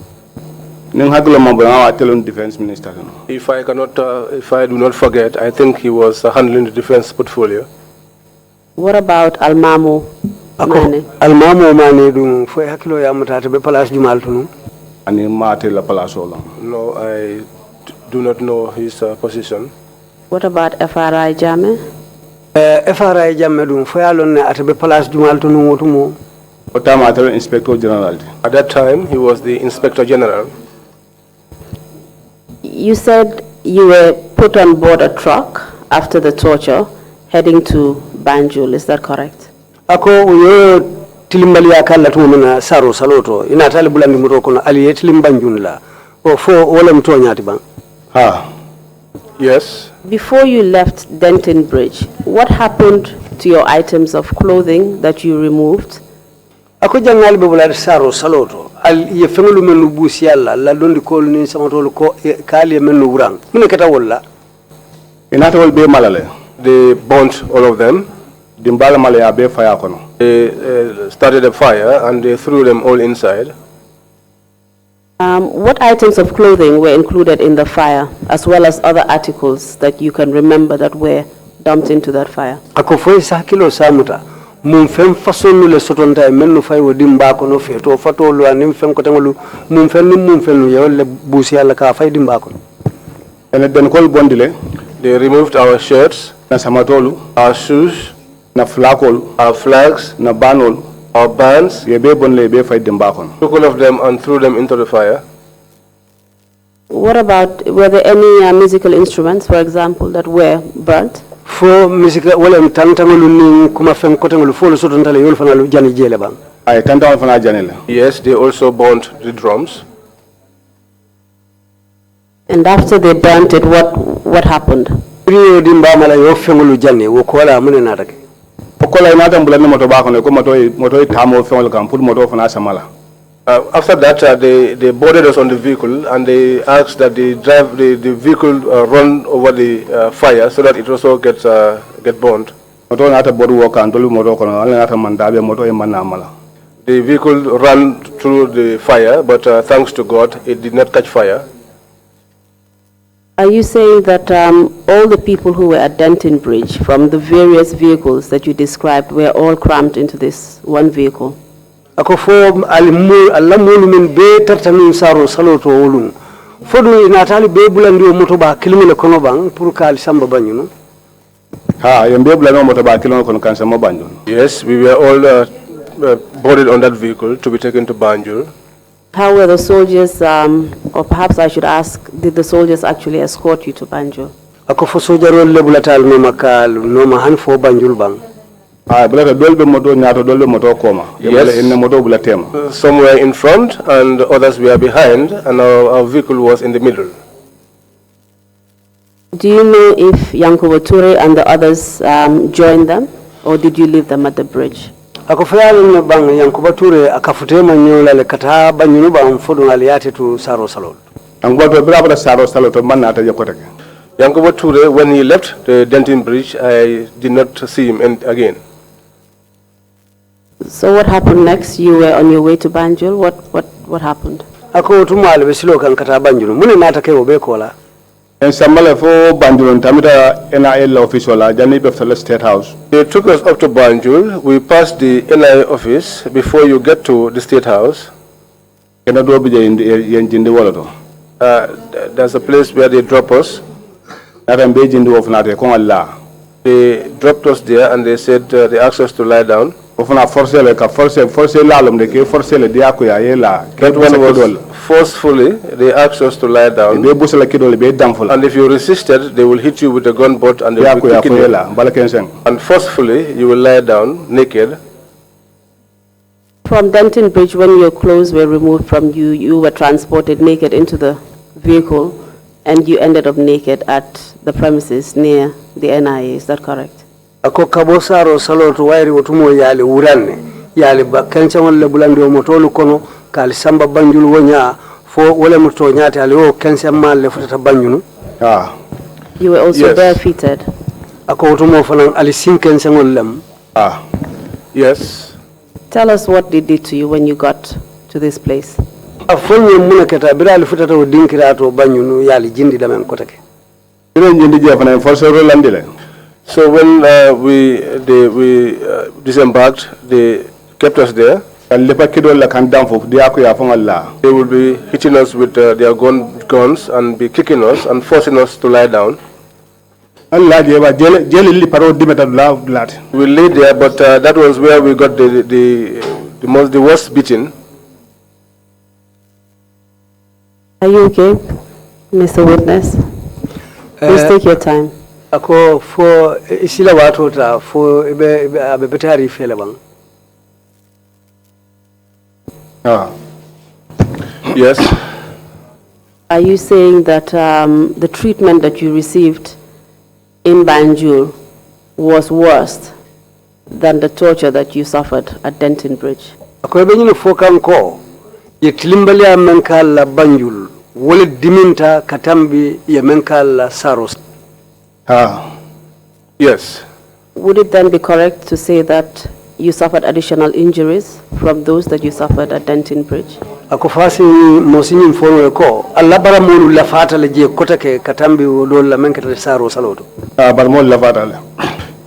Defense minister. If I do not forget, I think he was handling the defense portfolio. What about Almamo Mane? Almamo Mane dum foi hakilo ya mutata be place jumal tunu. Ani mate la place ola. No, I do not know his position. What about FRI Jammeh? FRI Jammeh dum foi alon ate be place jumal tunu wotumo. Inspector General. At that time, he was the Inspector General. You said you were put on board a truck after the torture, heading to Banjul. Is that correct? Ako uyo tilimbali akala tumuna saro saloto ina tali bulandi muroko na ali tilimbanjunla o fo wala mtonya tiban. Yes. Before you left Denton Bridge, what happened to your items of clothing that you removed? Ako jangal be bulandi saro saloto al ye fengolu menu busi alla la dondi ko ni samatol ko kali menu wurang mun keta wala inata wol be malale They burnt all of them. dimbala male ya be fire kono They started a fire and they threw them all inside. What items of clothing were included in the fire, as well as other articles that you can remember that were dumped into that fire? ako foy sa kilo samuta mum fem façon le sotonta menu fay wo dimba ko no feto fato lo anim fem ko tangolu mum fem yo le busi alla ka fay dimba ko ene den kol bondile They removed our shirts, na samatolu our shoes, na flakol our flags, na banol our bands, ye be bonle be fay dimba kono took all of them and threw them into the fire. What about, were there any musical instruments, for example, that were burnt? fo musique wala tantangolu ni kuma fem ko tangolu fo lo sotonta le yol fana lu jani jele bang ay tanta fana janele Yes, they also burnt the drums. And after they burnt it, what happened? rio dimba mala yo fengolu janni wo ko la mun na take pokola inata mbula ni moto ba kono ko moto tamo fengol kam pour moto fana samala After that, they boarded us on the vehicle and they asked that the vehicle run over the fire so that it also get burnt. moto nata bodu wokan tolu moto kono ala nata mandabe moto e manna mala The vehicle ran through the fire, but thanks to God, it did not catch fire. Are you saying that all the people who were at Denton Bridge from the various vehicles that you described were all crammed into this one vehicle? ako fo alla mulu min be tartamin saro saloto wolum fodu natali be bulandi o moto ba kilimele kono bang pour kal samba banyuno ha yembe bula no moto ba kilon kono kan sama banjon Yes, we were all boarded on that vehicle to be taken to Banjul. How were the soldiers, or perhaps I should ask, did the soldiers actually escort you to Banjul? ako fo sojarol le bulatal no makal no ma han fo banjul bang ah bula dolbe moto nyaato dolbe moto koma Yes. enne moto bula tema Some were in front and others were behind, and our vehicle was in the middle. Do you know if Yankuba Toure and the others joined them, or did you leave them at the bridge? ako fo yalla bang yankuba ture akafute ma nyola le kata banyunu bang fodu aliyate to saro salol ang boto bra bra saro salo to man nata yakotake Yankuba Toure, when he left the Denton Bridge, I did not see him again. So what happened next? You were on your way to Banjul. What happened? ako tumal be silo kan kata banjulu mun nata ke obe kola en samale fo banjulon tamita NIL official la jani be fele state house They took us up to Banjul. We passed the NIA office before you get to the State House. ena do bi yen jindi wala to There's a place where they drop us. nata be jindi wo fana te ko Allah They dropped us there and they said they asked us to lie down. o fana forcer le ka forcer la lom de ke forcer le dia ko ya yela That one was forcefully. They asked us to lie down. be busala kidol be damful And if you resisted, they will hit you with a gun butt and they ya will ko be ya kicking ko you. yela bala kensen And forcefully, you will lie down naked. From Denton Bridge, when your clothes were removed from you, you were transported naked into the vehicle, and you ended up naked at the premises near the NIA. Is that correct? ako kabo saro saloto wairi wotumo yali wuranne yali ba kenchangol le bulandi o motolu kono kal samba banjul wonya fo wala moto nyaati ali o kense mal le futata banjunu ah You were also Yes. barefooted. ako wotumo fanan ali sin kenchangol lem ah Yes. Tell us what they did to you when you got to this place. a fonye munaketa birali futata o dinkirato banjunu yali jindi damen kotake ina jindi je fana forcer ro landile So when we disembarked, they kept us there. lepa kidol la kan damfo dia ko ya fon Allah They will be hitting us with their guns and be kicking us and forcing us to lie down. Allah je ba jele li paro dimeta la lat We lay there, but that was where we got the worst beating. Are you okay, Mr. Witness? Please take your time. ako fo isila wato ta fo be betari fele bang ah Yes. Are you saying that the treatment that you received in Banjul was worse than the torture that you suffered at Denton Bridge? ako be nyino fo kan ko ye tilimbali menkala Banjul wole diminta katambi ye menkala Saros. Yes. Would it then be correct to say that you suffered additional injuries from those that you suffered at Denton Bridge? Ako fasi mosinyi mfono ko alla bara molu la fata le je kotake katambi do la menkata Saros saloto. Bar mol la fata le.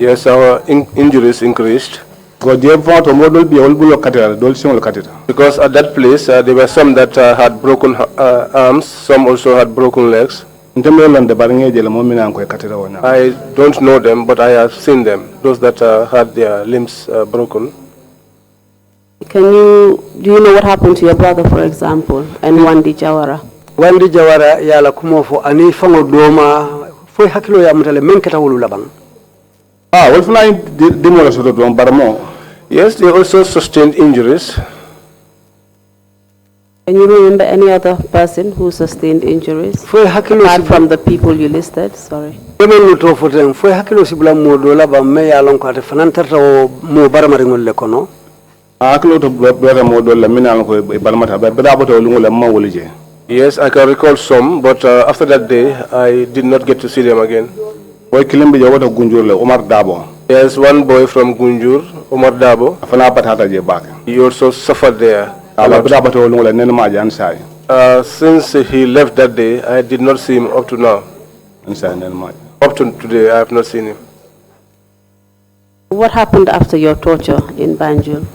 Yes, our injuries increased. Because at that place, there were some that had broken arms, some also had broken legs. I don't know them, but I have seen them, those that had their limbs broken. Do you know what happened to your brother, for example, and Wandi Jawara? Wandi Jawara yala kumofo ani fango doma foi hakilo ya mutale menkata wulu labang. Yes, they also sustained injuries. Can you remember any other person who sustained injuries? Apart from the people you listed, sorry. Yes, I can recall some, but after that day, I did not get to see them again. There's one boy from Gunjur, Omar Dabo. He also suffered there. Since he left that day, I did not see him up to now. Up to today, I have not seen him. What happened after your torture in Banjul?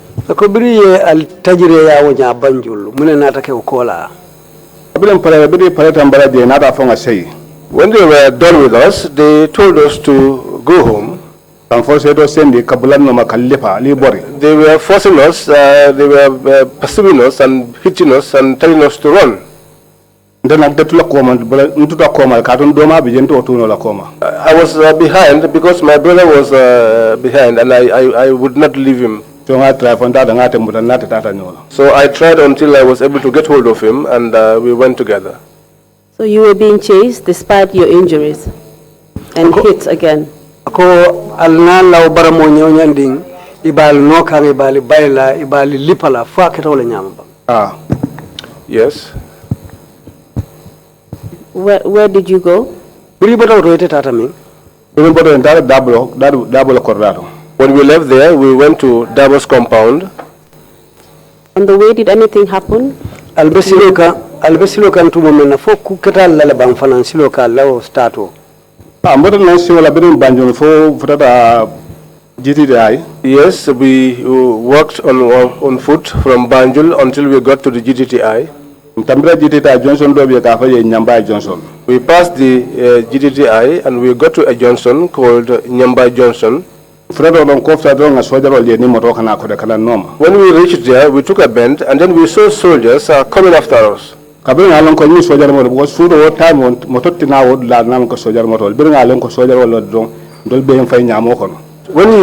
When they were done with us, they told us to go home. They were forcing us, they were pursuing us and hitting us and telling us to run. I was behind because my brother was behind, and I would not leave him. So I tried until I was able to get hold of him, and we went together. So you were being chased despite your injuries and hit again? Ako alna law baramo nyanding ibal no kan ibali bayla ibali lipala fa ketole nyamba. Yes. Where did you go? Biri bata roete tata mi. When we left there, we went to Dabo's compound. On the way, did anything happen? Albesilo kan tumo mena fo ku ketal la bang finansilo ka law stato. Yes, we walked on foot from Banjul until we got to the GTTI. We passed the GTTI and we got to a Johnson called Nyambai Johnson. When we reached there, we took a bend and then we saw soldiers coming after us. When we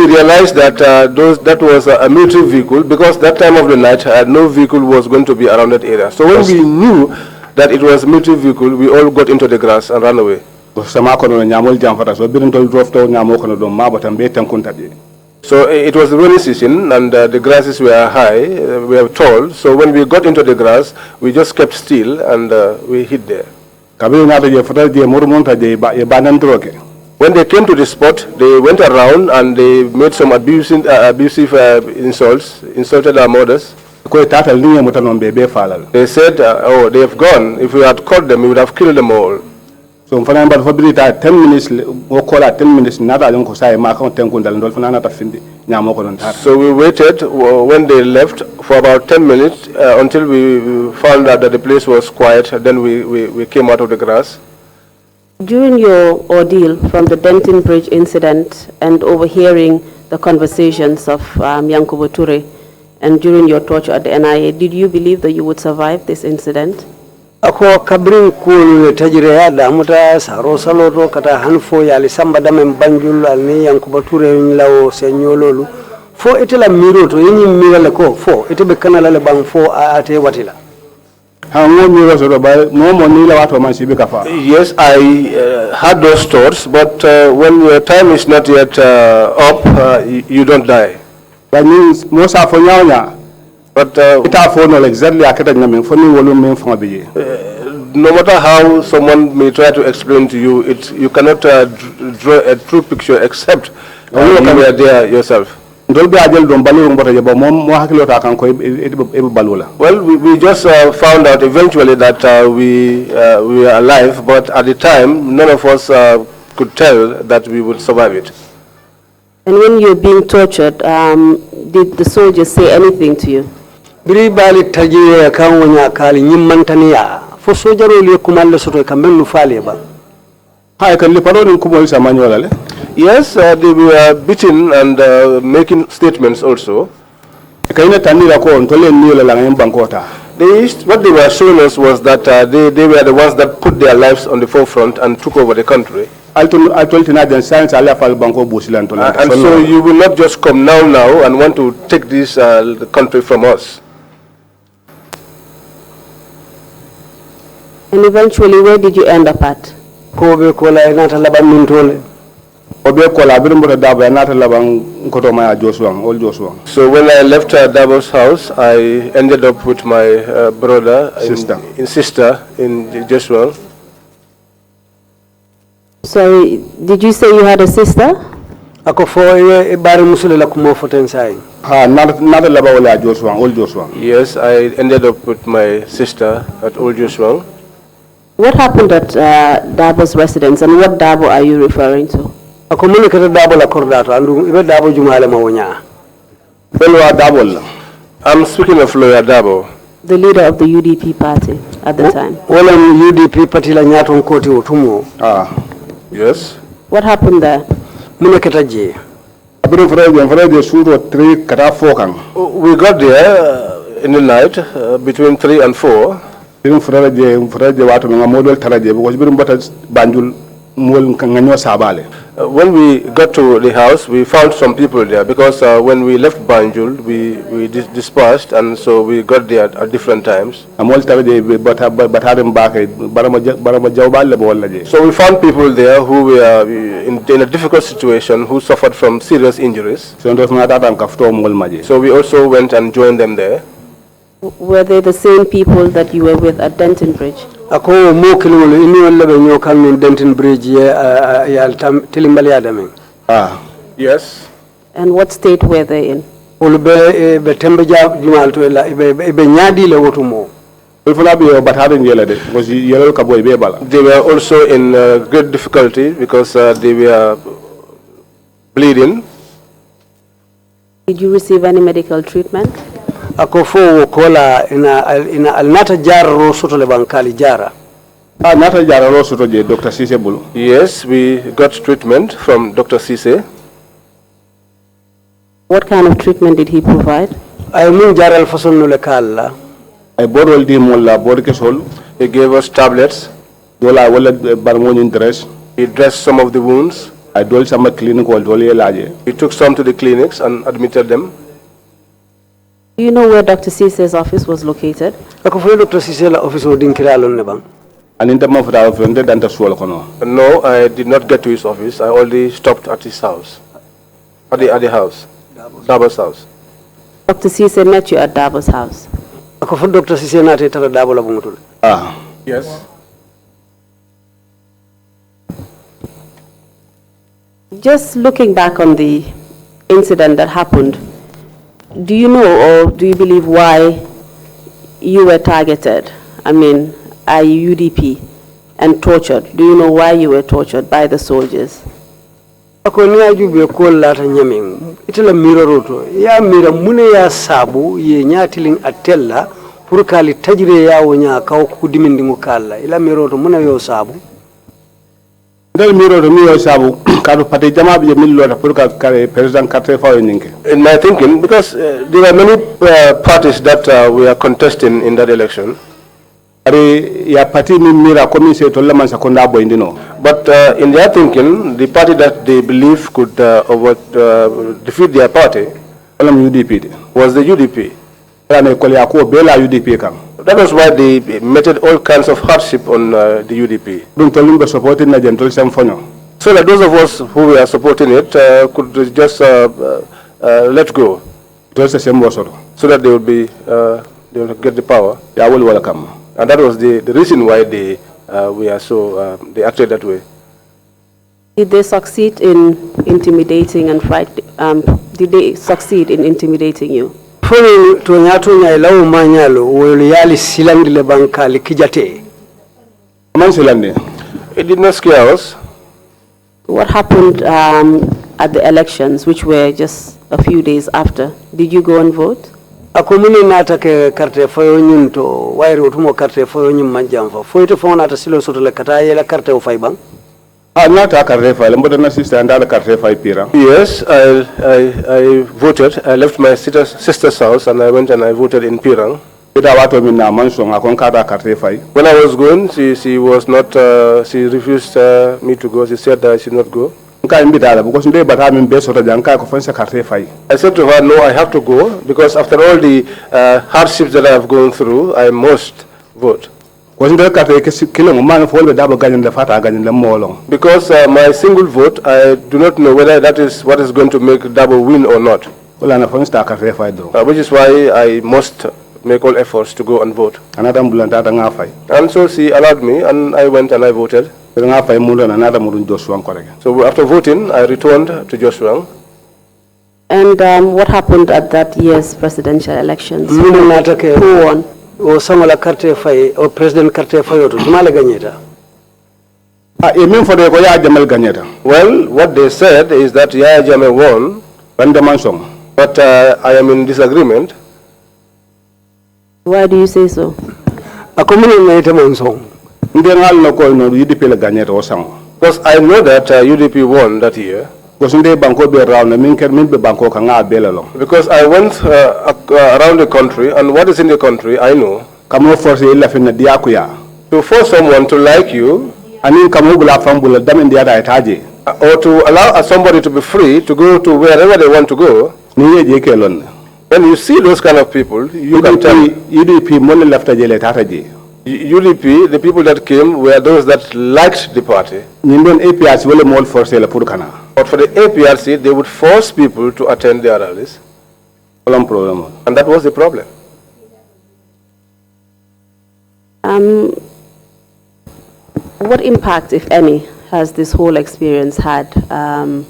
realized that that was a military vehicle, because that time of the night no vehicle was going to be around that area. So when we knew that it was a military vehicle, we all got into the grass and ran away. So it was the rainy season and the grasses were high, we were tall. So when we got into the grass, we just kept still and we hid there. When they came to the spot, they went around and they made some abusive insults, insulted our mothers. They said, oh, they have gone. If we had caught them, we would have killed them all. So for 10 minutes, so we waited when they left for about 10 minutes until we found out that the place was quiet. Then we came out of the grass. During your ordeal from the Denton Bridge incident and overhearing the conversations of Yankubu Ture, and during your torture at the NIA, did you believe that you would survive this incident? Ako kabrin kul tajriya da muta saro saloto kata hanfo yali samba dame Banjul alni Yankubu Ture lawo senyololu fo itela miro to yini mirale ko fo itebe kanala le bang fo ate watila. Yes, I had those thoughts, but when your time is not yet up, you don't die. That means most of But exactly no matter how someone may try to explain to you, you cannot draw a true picture except you were there yourself. Well, we just found out eventually that we were alive, but at the time, none of us could tell that we would survive it. And when you're being tortured, did the soldiers say anything to you? Yes, they were beaten and making statements also. What they were showing us was that they were the ones that put their lives on the forefront and took over the country. And so you will not just come now and want to take this country from us. And eventually, where did you end up at? So when I left Dabo's house, I ended up with my brother and sister in Joshua. Sorry, did you say you had a sister? Yes, I ended up with my sister at Old Joshua. What happened at Dabo's residence, and what Dabo are you referring to? I'm speaking of Lawyer Dabo, the leader of the UDP party at the time. Yes. What happened there? We got there in the night between 3 and 4. When we got to the house, we found some people there because when we left Banjul, we dispersed, and so we got there at different times. So we found people there who were in a difficult situation, who suffered from serious injuries. So we also went and joined them there. Were they the same people that you were with at Denton Bridge? Yes. And what state were they in? They were also in great difficulty because they were bleeding. Did you receive any medical treatment? Yes, we got treatment from Dr. Cisse. What kind of treatment did he provide? He gave us tablets. He dressed some of the wounds. He took some to the clinics and admitted them. Do you know where Dr. Cisse's office was located? No, I did not get to his office. I only stopped at his house, at the house, Dabo's house. Dr. Cisse met you at Dabo's house? Yes. Just looking back on the incident that happened, do you know or do you believe why you were targeted? I mean, UDP and tortured. Do you know why you were tortured by the soldiers? In my thinking, because there were many parties that were contesting in that election. But in their thinking, the party that they believe could defeat their party was the UDP. That was why they meted all kinds of hardship on the UDP. So that those of us who were supporting it could just let go. Just the same sort. So that they will get the power. Yeah, will welcome. And that was the reason why they they acted that way. Did they succeed in intimidating and did they succeed in intimidating you? It did not scare us. What happened at the elections, which were just a few days after? Did you go and vote? Akomuni nata ke carte foyo nyunto wairi utumo carte foyo nyum manjamfa foyo to fona ta silo soto le kata yela carte o fay bang. Not a carte file, but an assistant and a carte file pira. Yes, I voted. I left my sister's house and I went and I voted in Pirang. When I was going, she was not. She refused me to go. She said that I should not go. I said to her, no, I have to go because after all the hardships that I have gone through, I must vote. Because my single vote, I do not know whether that is what is going to make double win or not. Which is why I must make all efforts to go and vote. And so she allowed me, and I went and I voted. So after voting, I returned to Joshua. And what happened at that year's presidential elections? Who won? O sangola carte fay o president carte fayoto jumala gagneta. Well, what they said is that Yaya Jammeh won, but I am in disagreement. Why do you say so? Because I know that UDP won that year. Because I went around the country, and what is in the country, I know. To force someone to like you, or to allow somebody to be free to go to wherever they want to go, when you see those kind of people, you can tell. UDP, the people that came were those that liked the party. But for the APRC, they would force people to attend their rallies. And that was the problem. What impact, if any, has this whole experience had on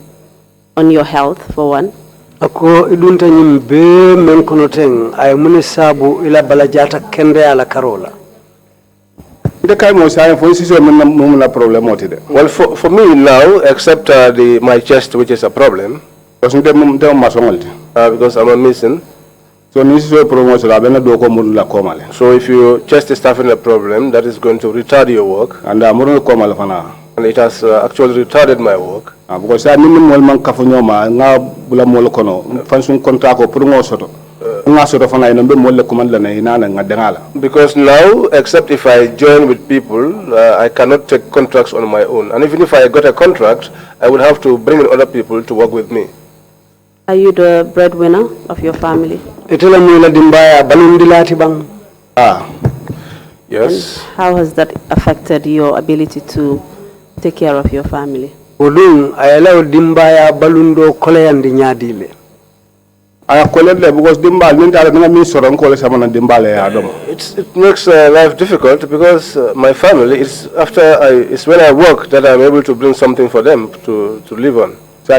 your health, for one? Ako idunta nyimbe men konoteng ay mune sabu ila balajata kende ala karola. Well, for me now, except my chest, which is a problem, because I'm a mason. So if your chest is having a problem, that is going to retard your work. And it has actually retarded my work. Because now, except if I join with people, I cannot take contracts on my own. And even if I got a contract, I would have to bring in other people to work with me. Are you the breadwinner of your family? Yes. And how has that affected your ability to take care of your family? It makes life difficult because my family, it's when I work that I'm able to bring something for them to live on. So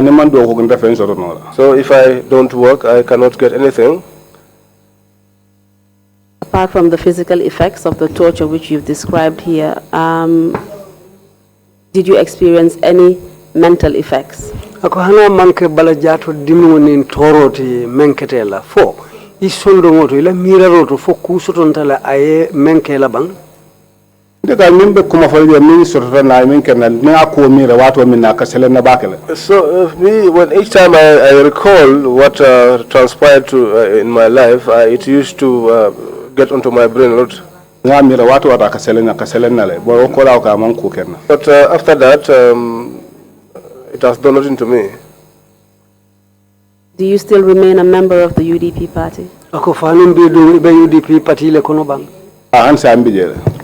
if I don't work, I cannot get anything. Apart from the physical effects of the torture which you've described here, did you experience any mental effects? Ako hana manke balajato dimunin toroti menketela fo isondo moto ila miraroto fo kusotontala aye menkela bang. So when each time I recall what transpired in my life, it used to get onto my brain a lot. But after that, it has done nothing to me. Do you still remain a member of the UDP party?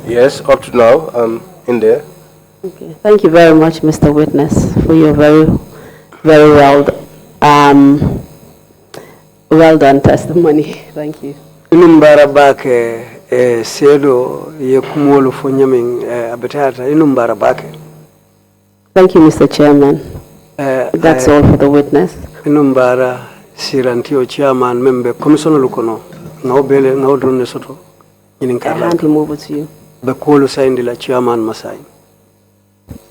Yes, up to now, I'm in there. Okay. Thank you very much, Mr. Witness, for your very well Well done testimony. Thank you. Inumbara bake sedo ye kumolu fo nyamin abetata inumbara bake. Thank you, Mr. Chairman. That's all for the witness. Inumbara sirantio chairman member commissioner lukono ngobele ngawdrone soto inin I hand him over to you. be kolu sayndila chairman Masai.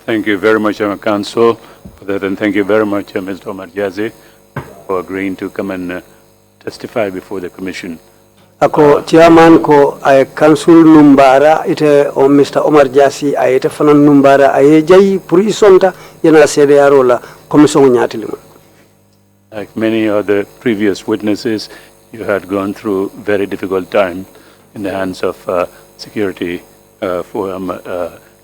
Thank you very much, Council, for that, and thank you very much, Mr. Omar Jazi, for agreeing to come and testify before the Commission. Ako chairman ko ay council numbara ite o Mr. Omar Jasi ay ite fanan numbara ay jay pour isonta yana sede arola commission nyatilima. Like many other previous witnesses, you had gone through very difficult time in the hands of security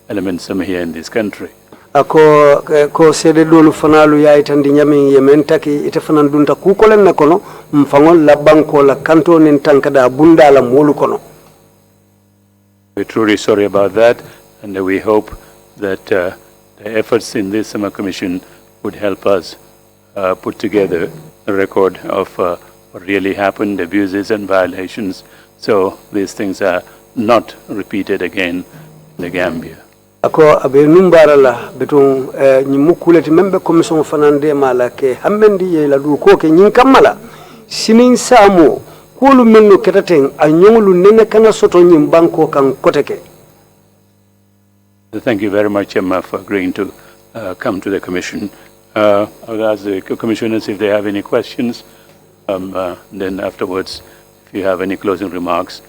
elements here in this country. Ako ko sede dolu fanalu ya itandi nyami yementaki ite fanan dunta kukolen nakono mfangol la banko la kanto nin tankada bunda la molu kono. We're truly sorry about that, and we hope that the efforts in this summer commission would help us put together a record of what really happened, abuses and violations, so these things are not repeated again in the Gambia. Ako abe numbara la betun nyimukuleti membe commission fanande mala ke hambendi ye la du ko ke nyin kamala sinin samo kolu menno ketaten anyolu nene kana soto nyim banko kan koteke. Thank you very much, Emma, for agreeing to come to the commission. I'll ask the commissioners if they have any questions. Then afterwards, if you have any closing remarks,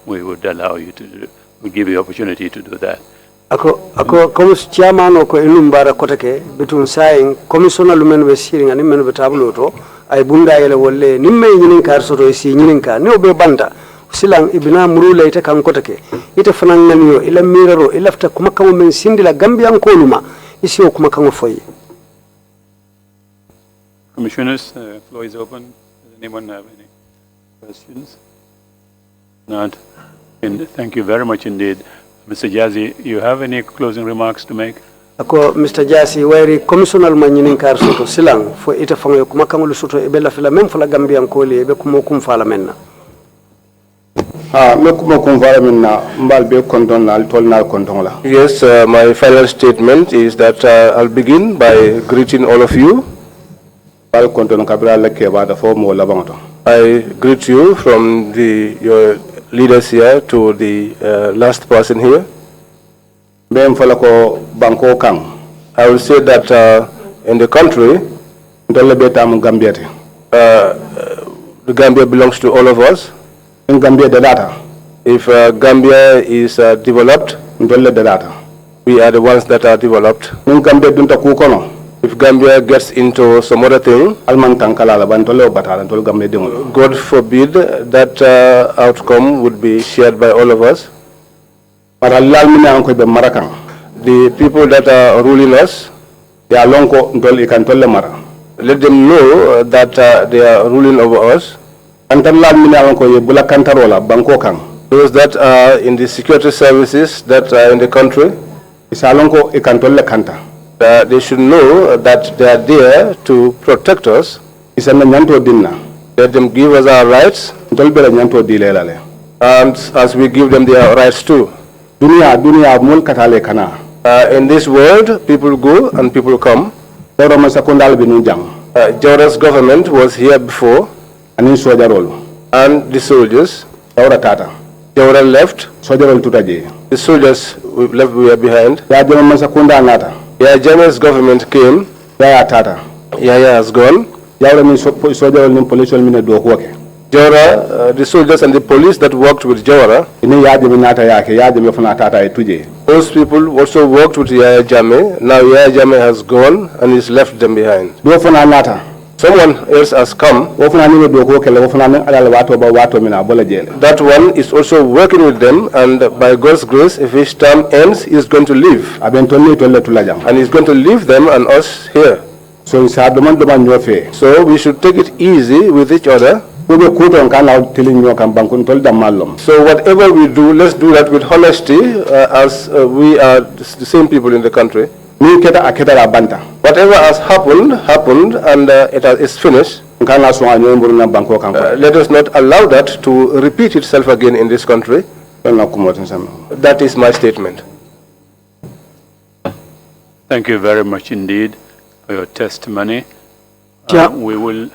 we would allow you to, we'll give you opportunity to do that. Ako komis chairman ko inumbara koteke betun saying commissioner lumen be siring ani men be tablo to ay bunda yele wolle nimme nyinin kar soto si nyinin ka ne obe banda silang ibina murule ite kan koteke ite fanan naniyo ila miraro ilafta kuma kamo men sindila gambian koluma isi o kuma kamo foyi. Commissioners, the floor is open. Does anyone have any questions? Not. And thank you very much indeed. Mr. Jazi, you have any closing remarks to make? Ako Mr. Jasi wari commissioner manyin kar soto silang fo ite fango kuma kamo soto e bella fila mem fala gambian koli e be kuma kum fala menna. Me kuma kum fala menna mbal be konton na tol na konton la. Yes, my final statement is that I'll begin by greeting all of you. Bal konton kabira la ke ba da fo mo la bangato. I greet you from your leaders here to the last person here. I will say that in the country, the Gambia belongs to all of us. If Gambia is developed, we are the ones that are developed. If Gambia gets into some other thing, God forbid that outcome would be shared by all of us. The people that are ruling us, let them know that they are ruling over us. Those that are in the security services that are in the country, they should know that they are there to protect us. Let them give us our rights, and as we give them their rights too. In this world, people go and people come. Jawara's government was here before, and the soldiers. Jawara left. The soldiers left, we are behind. Jawara's government came. Yaya has gone. Jawara, the soldiers and the police that worked with Jawara, those people also worked with Yaya Jammeh. Now Yaya Jammeh has gone and he's left them behind. Someone else has come. That one is also working with them, and by God's grace, if his term ends, he's going to leave. And he's going to leave them and us here. So we should take it easy with each other. So whatever we do, let's do that with honesty, as we are the same people in the country. Ni keta aketa la banta. Whatever has happened, happened, and it's finished. Nkana so anyo mburu na banko kanko. Let us not allow that to repeat itself again in this country. That is my statement. Thank you very much indeed for your testimony. We will.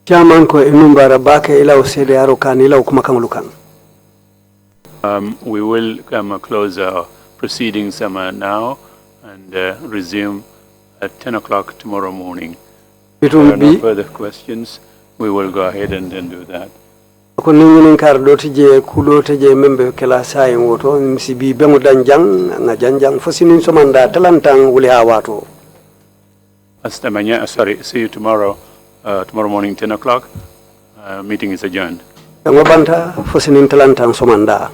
Chairman ko inumbara bake ila usede aro kan ila ukumakangulukan. We will close our proceedings now and resume at 10 o'clock tomorrow morning. If there are no further questions, we will go ahead and then do that. Ko ningin kar do tije kulo tije membe kala sai woto msibi bemu danjang nga janjang fosinin somanda talantang wuli hawato. Sorry, see you tomorrow morning 10 o'clock. Meeting is adjourned. Ngobanta fosinin talantang somanda.